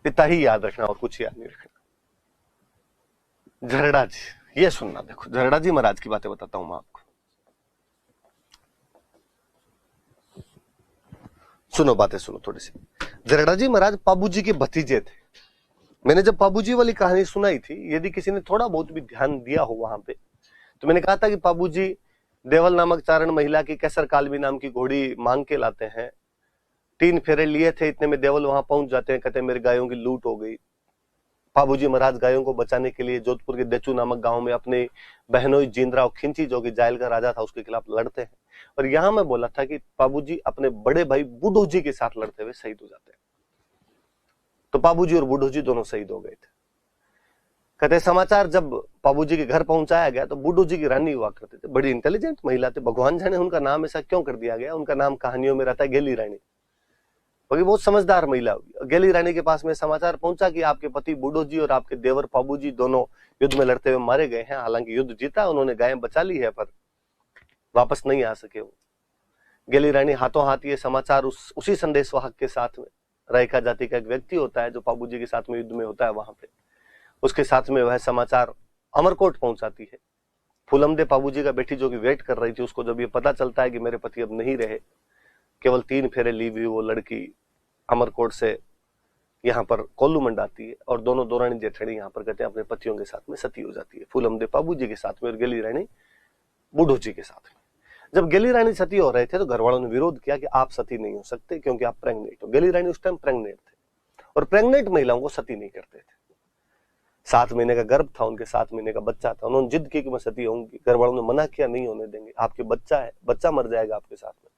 इतना ही याद रखना और कुछ याद नहीं रखना। झरड़ा जी, ये सुनना, देखो झरड़ा जी महाराज की बातें बताता हूं मैं आपको। सुनो, बातें सुनो थोड़ी सी। झरड़ा जी महाराज पाबू जी के भतीजे थे। मैंने जब पाबू जी वाली कहानी सुनाई थी, यदि किसी ने थोड़ा बहुत भी ध्यान दिया हो वहां पे, तो मैंने कहा था कि पाबू जी देवल नामक चारण महिला की कैसर कालवी नाम की घोड़ी मांग के लाते हैं। 3 फेरे लिए थे, इतने में देवल वहां पहुंच जाते हैं, कहते हैं मेरी गायों की लूट हो गई। पाबू जी महाराज गायों को बचाने के लिए जोधपुर के देचू नामक गांव में अपने बहनोई जींद्राव खिंची, जो कि जायल का राजा था, उसके खिलाफ लड़ते हैं। और यहां मैं बोला था कि पाबू जी अपने बड़े भाई बूढ़ो जी के साथ लड़ते हुए शहीद हो जाते हैं। तो पाबू जी और बूढ़ो जी दोनों शहीद हो गए थे। कहते समाचार जब पाबू जी के घर पहुंचाया गया तो बूढ़ो जी की रानी हुआ करते थे, बड़ी इंटेलिजेंट महिला थे। भगवान जाने उनका नाम ऐसा क्यों कर दिया गया। उनका नाम कहानियों में रहता है गेली रानी, क्योंकि बहुत समझदार महिला हुई। गेली रानी के पास में समाचार पहुंचा कि आपके पति बूढ़ो जी और आपके देवर पाबू जी दोनों युद्ध में लड़ते हुए मारे गए हैं। हालांकि युद्ध जीता, उन्होंने गायें बचा ली है, पर वापस नहीं आ सके वो। गेली रानी हाथों हाथ ये समाचार उसी संदेशवाहक के साथ में, रायका जाति का एक व्यक्ति होता है जो पाबू जी के साथ में युद्ध में होता है वहां पे, उसके साथ में वह समाचार अमरकोट पहुंचाती है। फूलमदे पाबू जी का बेटी जो कि वेट कर रही थी, उसको जब ये पता चलता है कि मेरे पति अब नहीं रहे, केवल 3 फेरे ली हुई वो लड़की अमरकोट से यहाँ पर कोल्लू मंडाती है और दोनों दौरानी जेठड़ी यहाँ पर कहते हैं अपने पतियों के साथ में सती हो जाती है। फूलमदे पाबू जी के साथ में और गेली रानी बूढ़ो जी के साथ में। जब गेली रानी सती हो रहे थे तो घर वालों ने विरोध किया कि आप सती नहीं हो सकते क्योंकि आप प्रेग्नेंट हो। गेली रानी उस टाइम प्रेग्नेंट थे और प्रेग्नेंट महिलाओं को सती नहीं करते थे। 7 महीने का गर्भ था, उनके 7 महीने का बच्चा था। उन्होंने जिद की कि मैं सती होंगी। घर वालों ने मना किया, नहीं होने देंगे, आपके बच्चा है, बच्चा मर जाएगा आपके साथ में।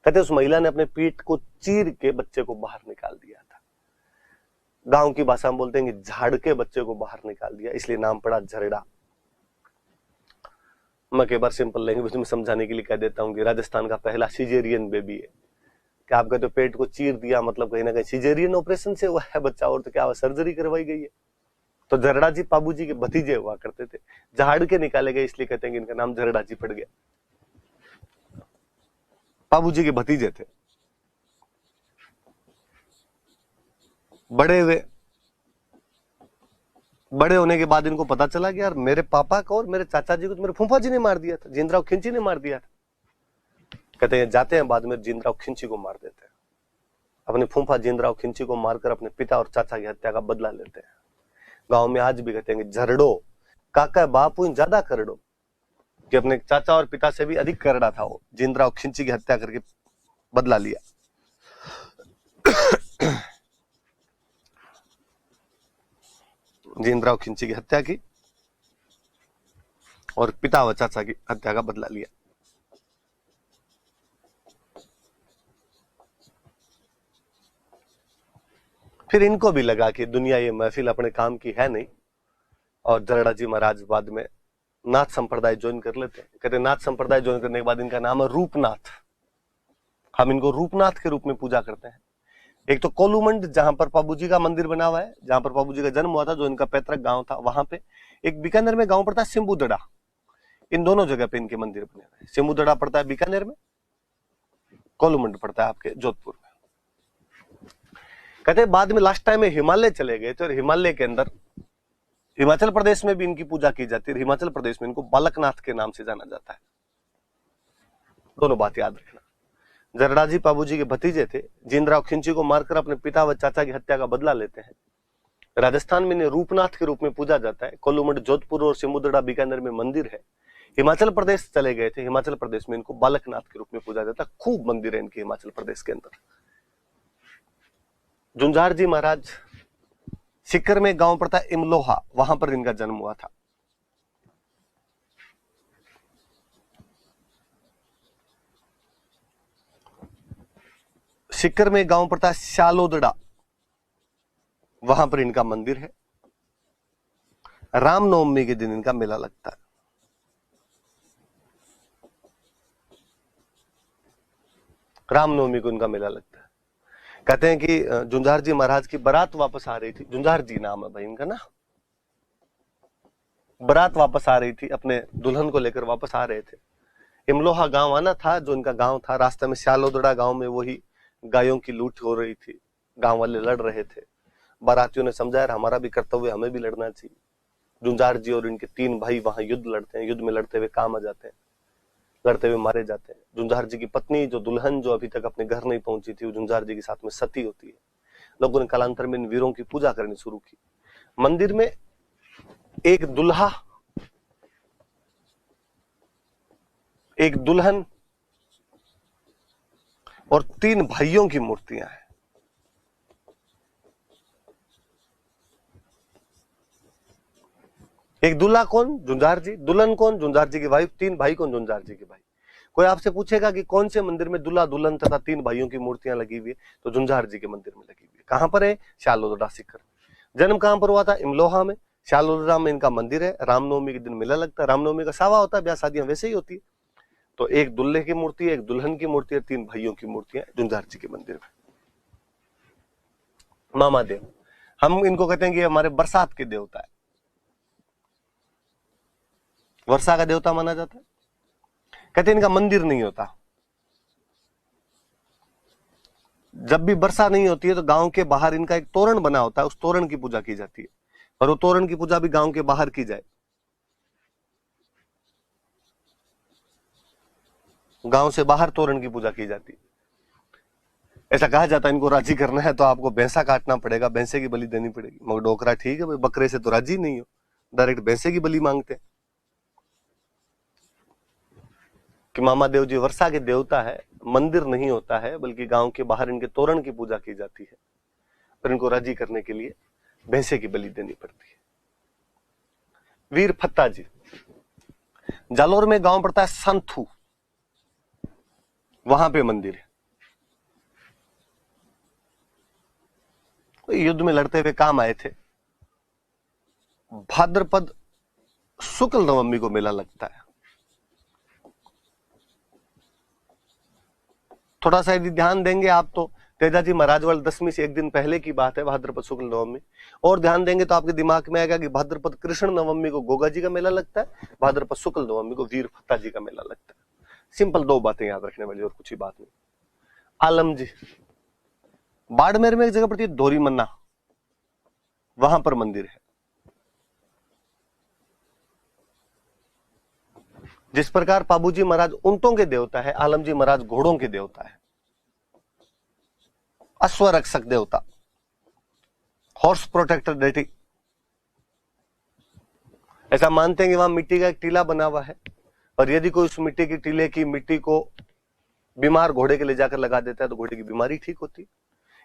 कहते उस महिला ने अपने पीठ को चीर के बच्चे को बाहर निकाल दिया था। गांव की भाषा में बोलते हैं कि झाड़ के बच्चे को बाहर निकाल दिया, इसलिए नाम पड़ा झरड़ा। मैं कई बार सिंपल लैंग्वेज में समझाने के लिए कह देता हूं कि राजस्थान का पहला सिजेरियन बेबी है। क्या आप कहते हो पेट को चीर दिया, मतलब कहीं ना कहीं सिजेरियन ऑपरेशन से हुआ है बच्चा, और तो क्या सर्जरी करवाई गई है। तो झरड़ा जी पाबू जी के भतीजे हुआ करते थे, झाड़ के निकाले गए, इसलिए कहते हैं कि इनका नाम झरड़ा जी पड़ गया। पाबू जी के भतीजे थे। बड़े होने के बाद इनको पता चला कि यार मेरे पापा को और मेरे चाचा जी को तो मेरे फूफा जी ने मार दिया था, जींद्राव खिंची ने मार दिया था। कहते हैं जाते हैं बाद में जींद्राव खिंची को मार देते हैं, अपने फूफा जींद्राव खिंची को मारकर अपने पिता और चाचा की हत्या का बदला लेते हैं। गांव में आज भी कहते हैं कि झरड़ो काका बापू ज्यादा करड़ो, कि अपने चाचा और पिता से भी अधिक करड़ा था वो। जींद्राव खिंची की हत्या करके बदला लिया। जींद्राव खिंची की हत्या की और पिता व चाचा की हत्या का बदला लिया। फिर इनको भी लगा कि दुनिया ये महफिल अपने काम की है नहीं, और झरड़ा जी महाराज बाद में नाथ संप्रदाय ज्वाइन कर लेते हैं। कहते नाथ संप्रदाय ज्वाइन करने के बाद इनका नाम है रूपनाथ। हम इनको रूपनाथ के रूप में पूजा करते हैं। एक तो कोलूमंड जहां पर पाबू जी का मंदिर बना हुआ है, जहां पर पाबू जी का जन्म हुआ था, जो इनका पैतृक गांव था, वहां पे एक बीकानेर में गांव पड़ता है सिम्बुदड़ा। इन दोनों जगह पे इनके मंदिर बने हुए हैं। सिम्बुदड़ा पड़ता है बीकानेर में, कोलूमंड पड़ता है आपके जोधपुर में। कहते बाद में लास्ट टाइम में हिमालय चले गए थे और हिमालय के अंदर हिमाचल प्रदेश में भी इनकी पूजा की जाती है। हिमाचल प्रदेश में इनको बालकनाथ के नाम से जाना जाता है। दोनों बात याद रखना। जरदाजी पाबू जी के भतीजे थे, जिंदराव खिंची को मारकर अपने पिता व चाचा की हत्या का बदला लेते हैं। राजस्थान में इन्हें रूपनाथ के रूप में पूजा जाता है। कोलूमंड जोधपुर और सिमुद्रा बीकानेर में मंदिर है। हिमाचल प्रदेश चले गए थे, हिमाचल प्रदेश में इनको बालकनाथ के रूप में पूजा जाता है। खूब मंदिर है इनके हिमाचल प्रदेश के अंदर। झुंझार जी महाराज सिक्कर में गांव पड़ता है इमलोहा, वहां पर इनका जन्म हुआ था। सिक्कर में गांव पड़ता है शालोदड़ा, वहां पर इनका मंदिर है। रामनवमी के दिन इनका मेला लगता है। रामनवमी को इनका मेला लगता है। कहते हैं कि झुंझार जी महाराज की बारात वापस आ रही थी। झुंझार जी नाम है भाई इनका ना। बारात वापस आ रही थी, अपने दुल्हन को लेकर वापस आ रहे थे। इमलोहा गांव आना था, जो इनका गांव था। रास्ते में शालोदड़ा गांव में वही गायों की लूट हो रही थी, गांव वाले लड़ रहे थे। बारातियों ने समझाया हमारा भी कर्तव्य, हमें भी लड़ना चाहिए। झुंझार जी और इनके 3 भाई वहां युद्ध लड़ते हैं। युद्ध में लड़ते हुए काम आ जाते हैं, लड़ते हुए मारे जाते हैं। झुंझार जी की पत्नी, जो दुल्हन जो अभी तक अपने घर नहीं पहुंची थी, वो झुंझार जी के साथ में सती होती है। लोगों ने कालांतर में इन वीरों की पूजा करनी शुरू की। मंदिर में एक दुल्हा, एक दुल्हन और 3 भाइयों की मूर्तियां हैं। एक दूल्हा कौन? झुंझार जी। दुल्हन कौन? झुंझार जी की वाइफ। 3 भाई कौन? झुंझार जी के भाई। कोई आपसे पूछेगा कि कौन से मंदिर में दूल्हा दुल्हन तथा 3 भाइयों की मूर्तियां लगी हुई है, तो झुंझार जी के मंदिर में लगी हुई है। कहां पर है? शालोदड़ा सिक्कर। जन्म कहां पर हुआ था? इमलोहा में। शालोदड़ा में इनका मंदिर है। रामनवमी के दिन मेला लगता है। रामनवमी का सावा होता है, ब्याह शादियां वैसे ही होती है। तो एक दूल्हे की मूर्ति, एक दुल्हन की मूर्ति, 3 भाइयों की मूर्तियां झुंझार जी के मंदिर में। मामा देव, हम इनको कहते हैं कि हमारे बरसात के देवता है, वर्षा का देवता माना जाता है। कहते हैं इनका मंदिर नहीं होता। जब भी वर्षा नहीं होती है तो गांव के बाहर इनका एक तोरण बना होता है, उस तोरण की पूजा की जाती है। और वो तोरण की पूजा भी गांव के बाहर की जाए। गांव से बाहर तोरण की पूजा की जाती है। ऐसा कहा जाता है इनको राजी करना है तो आपको भैंसा काटना पड़ेगा, भैंसे की बलि देनी पड़ेगी। मगर डोकरा ठीक है भाई, बकरे से तो राजी नहीं हो, डायरेक्ट भैंसे की बलि मांगते हैं। कि मामा देव जी वर्षा के देवता है, मंदिर नहीं होता है, बल्कि गांव के बाहर इनके तोरण की पूजा की जाती है। और इनको राजी करने के लिए भैंसे की बलि देनी पड़ती है। वीर फत्ता जी, जालोर में गांव पड़ता है संथू, वहां पे मंदिर है। युद्ध में लड़ते हुए काम आए थे। भाद्रपद शुक्ल नवमी को मेला लगता है। थोड़ा सा यदि ध्यान देंगे आप तो तेजाजी महाराजवाल दशमी से 1 दिन पहले की बात है, भाद्रपद शुक्ल नवमी। और ध्यान देंगे तो आपके दिमाग में आएगा कि भाद्रपद कृष्ण नवमी को गोगा जी का मेला लगता है, भाद्रपद शुक्ल नवमी को वीर फत्ता जी का मेला लगता है। सिंपल 2 बातें याद रखने वाली, और कुछ ही बात नहीं। आलम जी, बाड़मेर में एक जगह पड़ती है धोरी मन्ना, वहां पर मंदिर है। जिस प्रकार पाबूजी महाराज ऊंटों के देवता है, आलम जी महाराज घोड़ों के देवता है। अश्वरक्षक देवता, हॉर्स प्रोटेक्टर डेटी। ऐसा मानते हैं कि वहां मिट्टी का एक टीला बना हुआ है, और यदि कोई उस मिट्टी की टीले की मिट्टी को बीमार घोड़े के ले जाकर लगा देता है तो घोड़े की बीमारी ठीक होती है।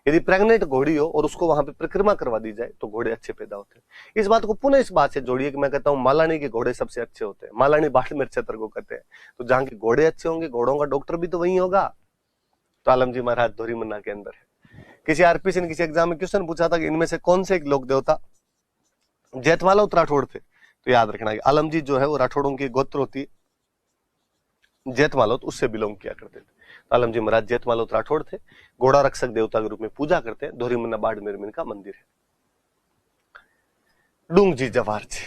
यदि प्रेग्नेंट घोड़ी हो और उसको वहां पे परिक्रमा करवा दी जाए तो घोड़े अच्छे पैदा होते हैं। इस बात को पुनः इस बात से जोड़िए कि मैं कहता हूं मालानी के घोड़े सबसे अच्छे होते हैं। मालानी बाड़मेर क्षेत्र को कहते हैं। तो जहां के घोड़े अच्छे होंगे, घोड़ों का डॉक्टर भी तो वही होगा। तो आलम जी महाराज धोरी मन्ना के अंदर है। किसी आरपीसी ने किसी एग्जाम में क्वेश्चन पूछा था कि इनमें से कौन से एक लोक देवता जैतवाला राठौड़ थे, तो याद रखना कि आलमजी जो है वो राठौड़ों की गोत्र होती है, जेठमालोत उससे बिलोंग किया करते थे। तो आलमजी महाराज जेठमालोत राठौड़ थे, घोड़ा रक्षक देवता के रूप में पूजा करते हैं। धोरी मन्ना बाड़मेर में इनका मंदिर है। डूंग जी जवाहर जी,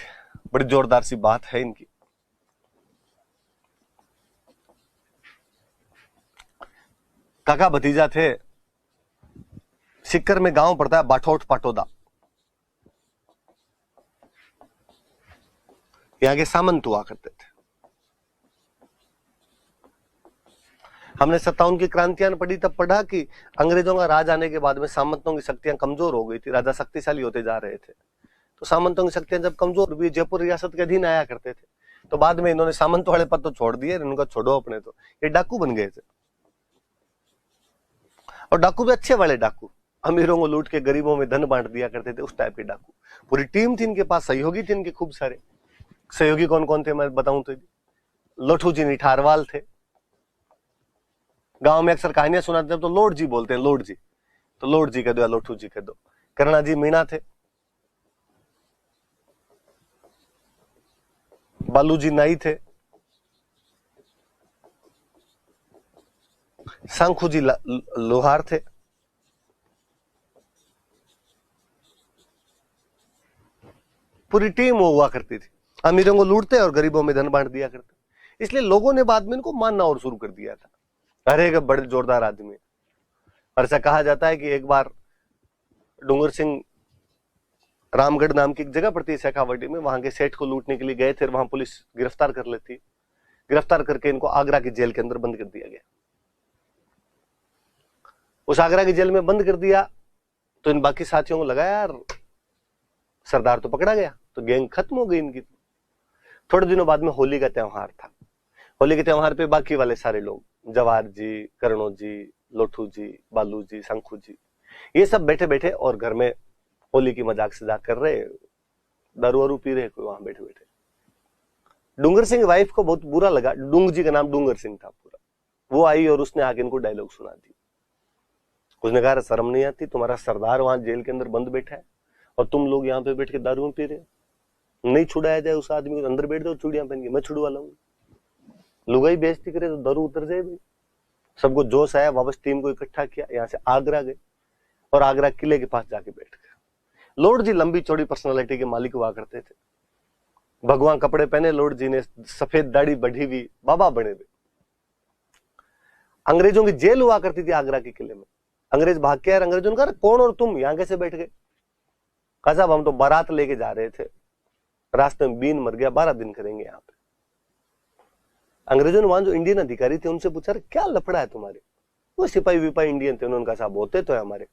बड़ी जोरदार सी बात है इनकी। काका भतीजा थे। सिक्कर में गांव पड़ता है बाठौठ पाटोदा, यहाँ के सामंत हुआ करते थे। हमने 57 की क्रांतियां पढ़ी, तब पढ़ा कि अंग्रेजों का राज आने के बाद में सामंतों की शक्तियां कमजोर हो गई थी, राजा शक्तिशाली होते जा रहे थे। तो सामंतों की शक्तियां जब कमजोर हुई, जयपुर रियासत के अधीन आया करते थे, तो बाद में इन्होंने सामंत वाले पद तो छोड़ दिए, इनका छोड़ो अपने, तो ये डाकू बन गए थे। और डाकू भी अच्छे वाले डाकू, अमीरों को लूट के गरीबों में धन बांट दिया करते थे, उस टाइप के डाकू। पूरी टीम थी इनके पास, सहयोगी थे इनके खूब सारे। सहयोगी कौन कौन थे मैं बताऊं तो लोठू जी निठारवाल थे। गांव में अक्सर कहानियां सुनाते हैं तो लोड जी बोलते हैं, लोड जी, तो लोड जी कह दो या लोठू जी कह दो। करुणा जी मीणा थे। बालू जी नाई थे। सांखू जी लोहार थे। पूरी टीम वो हुआ करती थी, अमीरों को लूटते और गरीबों में धन बांट दिया करते। इसलिए लोगों ने बाद में इनको मानना और शुरू कर दिया था, अरे एक बड़े जोरदार आदमी। और ऐसा कहा जाता है कि एक बार डूंगर सिंह रामगढ़ नाम की एक जगह पड़ती है शेखावटी में, वहां के सेठ को लूटने के लिए गए थे, वहां पुलिस गिरफ्तार कर लेती। गिरफ्तार करके इनको आगरा की जेल के अंदर बंद कर दिया गया। उस आगरा की जेल में बंद कर दिया तो इन बाकी साथियों को लगा यार सरदार तो पकड़ा गया, तो गैंग खत्म हो गई इनकी। थोड़े दिनों बाद में होली का त्योहार था। होली के त्योहार पे बाकी वाले सारे लोग, जवाहर जी, करणो जी, लोठू जी, बालू जी, शंखू जी, ये सब बैठे बैठे और घर में होली की मजाक सजाक कर रहे, दारू वारू पी रहे, कोई वहां बैठे बैठे। डूंगर सिंह वाइफ को बहुत बुरा लगा, डूंग जी का नाम डूंगर सिंह था पूरा। वो आई और उसने आके इनको डायलॉग सुना दी। उसने कहा शर्म नहीं आती, तुम्हारा सरदार वहां जेल के अंदर बंद बैठा है और तुम लोग यहाँ पे बैठ के दारू पी रहे हो। नहीं छुड़ाया जाए उस आदमी को, अंदर बैठ दो चूड़ियां पहन के, मैं छुड़वा लाऊंगा। लुगाई बेइज्जती करे तो दारू उतर जाए भाई। सबको जोश आया, वापस टीम को इकट्ठा किया, यहाँ से आगरा गए और आगरा किले के पास जाके बैठ गए। लॉर्ड जी लंबी चौड़ी पर्सनालिटी के मालिक हुआ करते थे। भगवान कपड़े पहने लॉर्ड जी ने, सफेद दाढ़ी बढ़ी हुई, बाबा बने हुए। अंग्रेजों की जेल हुआ करती थी आगरा के किले में। अंग्रेज भाग के आए, अंग्रेजों ने कहा कौन और तुम यहाँ कैसे बैठ गए? कहा साहब हम तो बारात लेके जा रहे थे, रास्ते में बीन मर गया, 12 दिन करेंगे यहाँ पे। अंग्रेजों ने वहां जो इंडियन अधिकारी थे उनसे पूछा क्या लफड़ा है तुम्हारे? वो सिपाही विपाही इंडियन थे, उन्होंने कहा साहब होते तो है हमारे,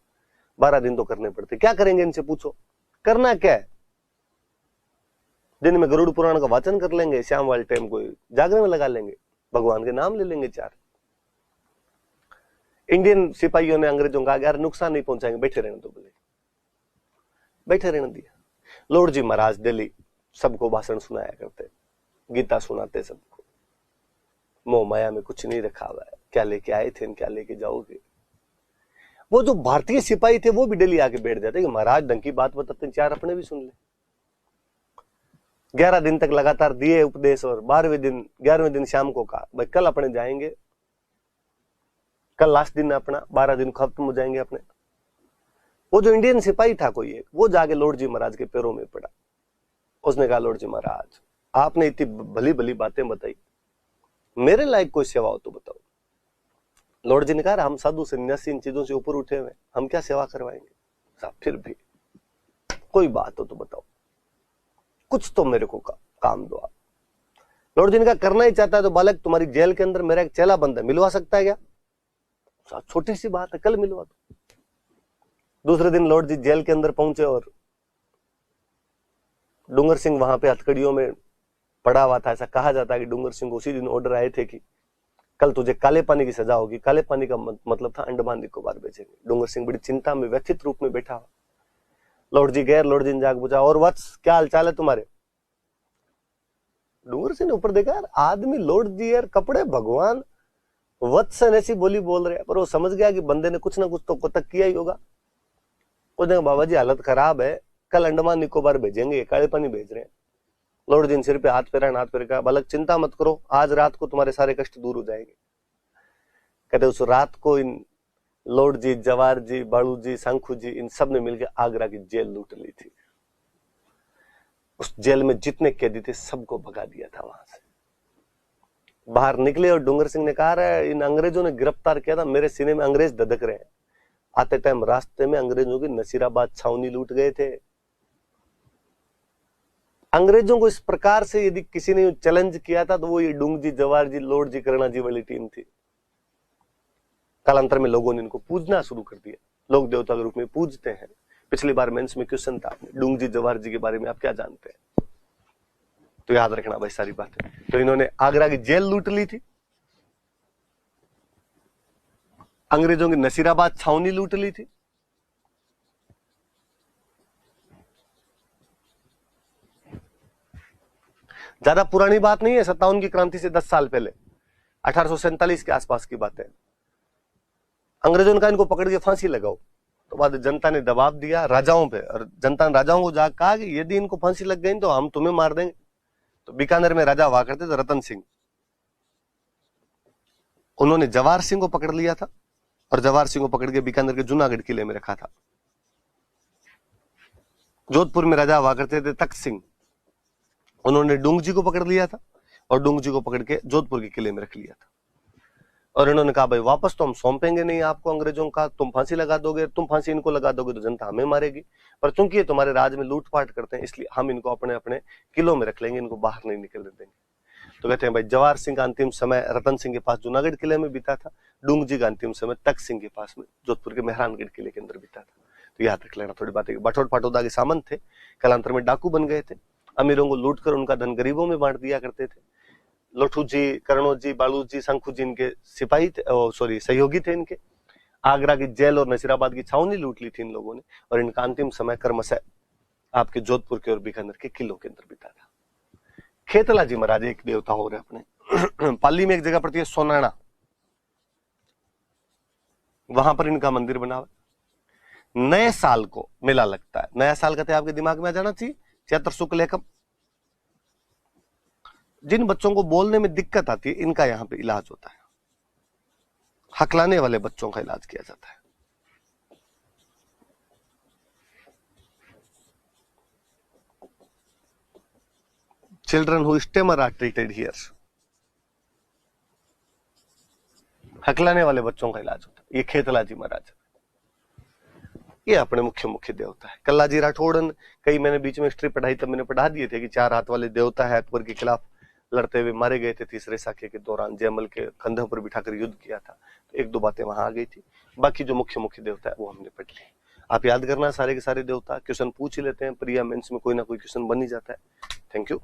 12 दिन तो करने पड़ते, क्या करेंगे इनसे पूछो। करना क्या है? दिन में गरुड़ पुराण का वाचन कर लेंगे, शाम वाले टाइम को जागरण में लगा लेंगे, भगवान के नाम ले लेंगे 4। इंडियन सिपाहियों ने अंग्रेजों का यार नुकसान नहीं पहुंचाएंगे, बैठे रहने तो बोले, बैठे रहने दिया। लॉर्ड जी महाराज दिल्ली सबको भाषण सुनाया करते, गीता सुनाते सबको। मोह माया में कुछ नहीं रखा हुआ है, क्या लेके आए थे क्या लेके जाओगे। वो जो भारतीय सिपाही थे वो भी दिल्ली आके बैठ जाते कि महाराज ढंग की बात बताते, 4 अपने भी सुन ले। 11 दिन तक लगातार दिए उपदेश और 11वें दिन शाम को कहा भाई कल अपने जाएंगे, कल लास्ट दिन अपना, 12 दिन खत्म हो जाएंगे अपने। वो जो इंडियन सिपाही था कोई एक, वो जाके लॉर्ड जी महाराज के पैरों में पड़ा। उसने कहा लॉर्ड जी महाराज आपने इतनी भली भली बातें बताई, मेरे लायक कोई सेवा हो तो बताओ। लॉर्ड जी ने कहा हम साधु सन्यासी इन चीजों से ऊपर उठे हुए, हम क्या सेवा करवाएंगे साहब, फिर भी कोई बात हो तो बताओ, कुछ तो मेरे को काम दो आप। लॉर्ड जी ने कहा करना ही चाहता है तो बालक तुम्हारी जेल के अंदर मेरा एक चेला बंद है, मिलवा सकता है क्या? छोटी सी बात है, कल मिलवा दो। दूसरे दिन लॉर्ड जी जेल के अंदर पहुंचे और डूंगर सिंह वहां पे हथकड़ियों में पड़ा हुआ था। ऐसा कहा जाता है कि डूंगर सिंह को उसी दिन ऑर्डर आए थे कि कल तुझे काले पानी की सजा होगी। काले पानी का मतलब था अंडमान निकोबार भेजेंगे। डूंगर सिंह बड़ी चिंता में व्यथित रूप में बैठा हुआ। लॉर्ड जी गए, लॉर्ड जी ने जाकर पूछा और वत्स क्या हालचाल है तुम्हारे? डूंगर सिंह ने ऊपर देखा यार आदमी लॉर्ड जी यार कपड़े भगवान, वत्सन ऐसी बोली बोल रहे हैं, पर वो समझ गया कि बंदे ने कुछ ना कुछ तो कोतक किया ही होगा। उसने कहा बाबा जी हालत खराब है, कल अंडमान निकोबार भेजेंगे, काले पानी भेज रहे हैं। लॉर्ड जी ने सिर पे हाथ फेरा, हाथ फेर कहा बालक चिंता मत करो, आज रात को तुम्हारे सारे कष्ट दूर हो जाएंगे। कहते उस रात को इन लॉर्ड जी, जवाहर जी, बालू जी, शंखू जी, इन सब ने मिलकर आगरा की जेल लूट ली थी। उस जेल में जितने कैदी थे सबको भगा दिया था वहां से। बाहर निकले और डूंगर सिंह ने कहा रहे इन अंग्रेजों ने गिरफ्तार किया था, मेरे सीने में अंग्रेज धधक रहे हैं। आते टाइम रास्ते में अंग्रेजों की नसीराबाद छावनी लूट गए थे। अंग्रेजों को इस प्रकार से यदि किसी ने चैलेंज किया था तो वो ये डूंग जी, जवाहर जी, लॉर्ड जी, करुणा जी वाली टीम थी। कालांतर में लोगों ने इनको पूजना शुरू कर दिया, लोग देवता के रूप में पूजते हैं। पिछली बार मेंस में क्वेश्चन था डूंग जी, जवाहर जी के बारे में आप क्या जानते हैं, तो याद रखना भाई सारी बातें। तो इन्होंने आगरा की जेल लूट ली थी, अंग्रेजों की नसीराबाद छावनी लूट ली थी, ज्यादा पुरानी बात नहीं है, 57 की क्रांति से 10 साल पहले, 1847 के आसपास की बात है। अंग्रेजों ने कहा इनको पकड़ के फांसी लगाओ, तो बाद जनता ने दबाव दिया राजाओं पे, और जनता ने राजाओं को जाकर कहा कि यदि इनको फांसी लग गई तो हम तुम्हें मार देंगे। तो बीकानेर में राजा हुआ करते थे रतन सिंह, उन्होंने जवाहर सिंह को पकड़ लिया था और जवाहर सिंह को पकड़ के बीकानेर के जूनागढ़ किले में रखा था। जोधपुर में राजा हुआ करते थे तख्त सिंह, उन्होंने डूंग जी को पकड़ लिया था और डूंग जी को पकड़ के जोधपुर के किले में रख लिया था। और इन्होंने कहा भाई वापस तो हम सौंपेंगे नहीं आपको अंग्रेजों का, तुम फांसी लगा दोगे, तुम फांसी इनको लगा दोगे तो जनता हमें मारेगी, पर चूंकि ये तुम्हारे राज में लूटपाट करते हैं इसलिए हम इनको अपने अपने किलों में रख लेंगे, इनको बाहर नहीं निकलने देंगे। तो कहते हैं भाई जवाहर सिंह का अंतिम समय रतन सिंह के पास जूनागढ़ किले में बीता था, डूंग जी का अंतिम समय तख्त सिंह के पास में जोधपुर के मेहरानगढ़ किले के अंदर बीता था। तो याद रख लेना थोड़ी बातें। बठौर पाटौदा के सामंत थे, कालांतर में डाकू बन गए थे, अमीरों को लूट कर उनका धन गरीबों में बांट दिया करते थे। लोठू जी, करणो जी, बालू जी, शंखू जी इनके सिपाही थे, सहयोगी थे इनके। आगरा की जेल और नसीराबाद की छावनी लूट ली थी इन लोगों ने, और इनका अंतिम समय क्रमशः आपके जोधपुर के और बीकानेर के किलों के अंदर बीता था। खेतला जी महाराज एक देवता हो रहे अपने पाली में एक जगह पड़ती है सोनाना, वहां पर इनका मंदिर बना हुआ। नए साल को मेला लगता है, नया साल कहते हैं आपके दिमाग में आ जाना चाहिए चैत्र शुक्ल एकम। जिन बच्चों को बोलने में दिक्कत आती है इनका यहां पे इलाज होता है, हकलाने वाले बच्चों का इलाज किया जाता है। Children who stammer are treated here, हकलाने वाले बच्चों का इलाज होता है। ये खेतला जी महाराज, ये अपने मुख्य देवता है। कल्ला जी राठौड़न, कई मैंने बीच में हिस्ट्री पढ़ाई तब मैंने पढ़ा दिए थे कि 4 हाथ वाले देवता है, अकबर के खिलाफ लड़ते हुए मारे गए थे तीसरे साके के दौरान, जयमल के कंधों पर बिठाकर युद्ध किया था। तो 1-2 बातें वहां आ गई थी, बाकी जो मुख्य देवता है वो हमने पढ़ ली। आप याद करना सारे के सारे देवता, क्वेश्चन पूछ ही लेते हैं, प्रिया मेंस में कोई ना कोई क्वेश्चन बन ही जाता है। Thank you.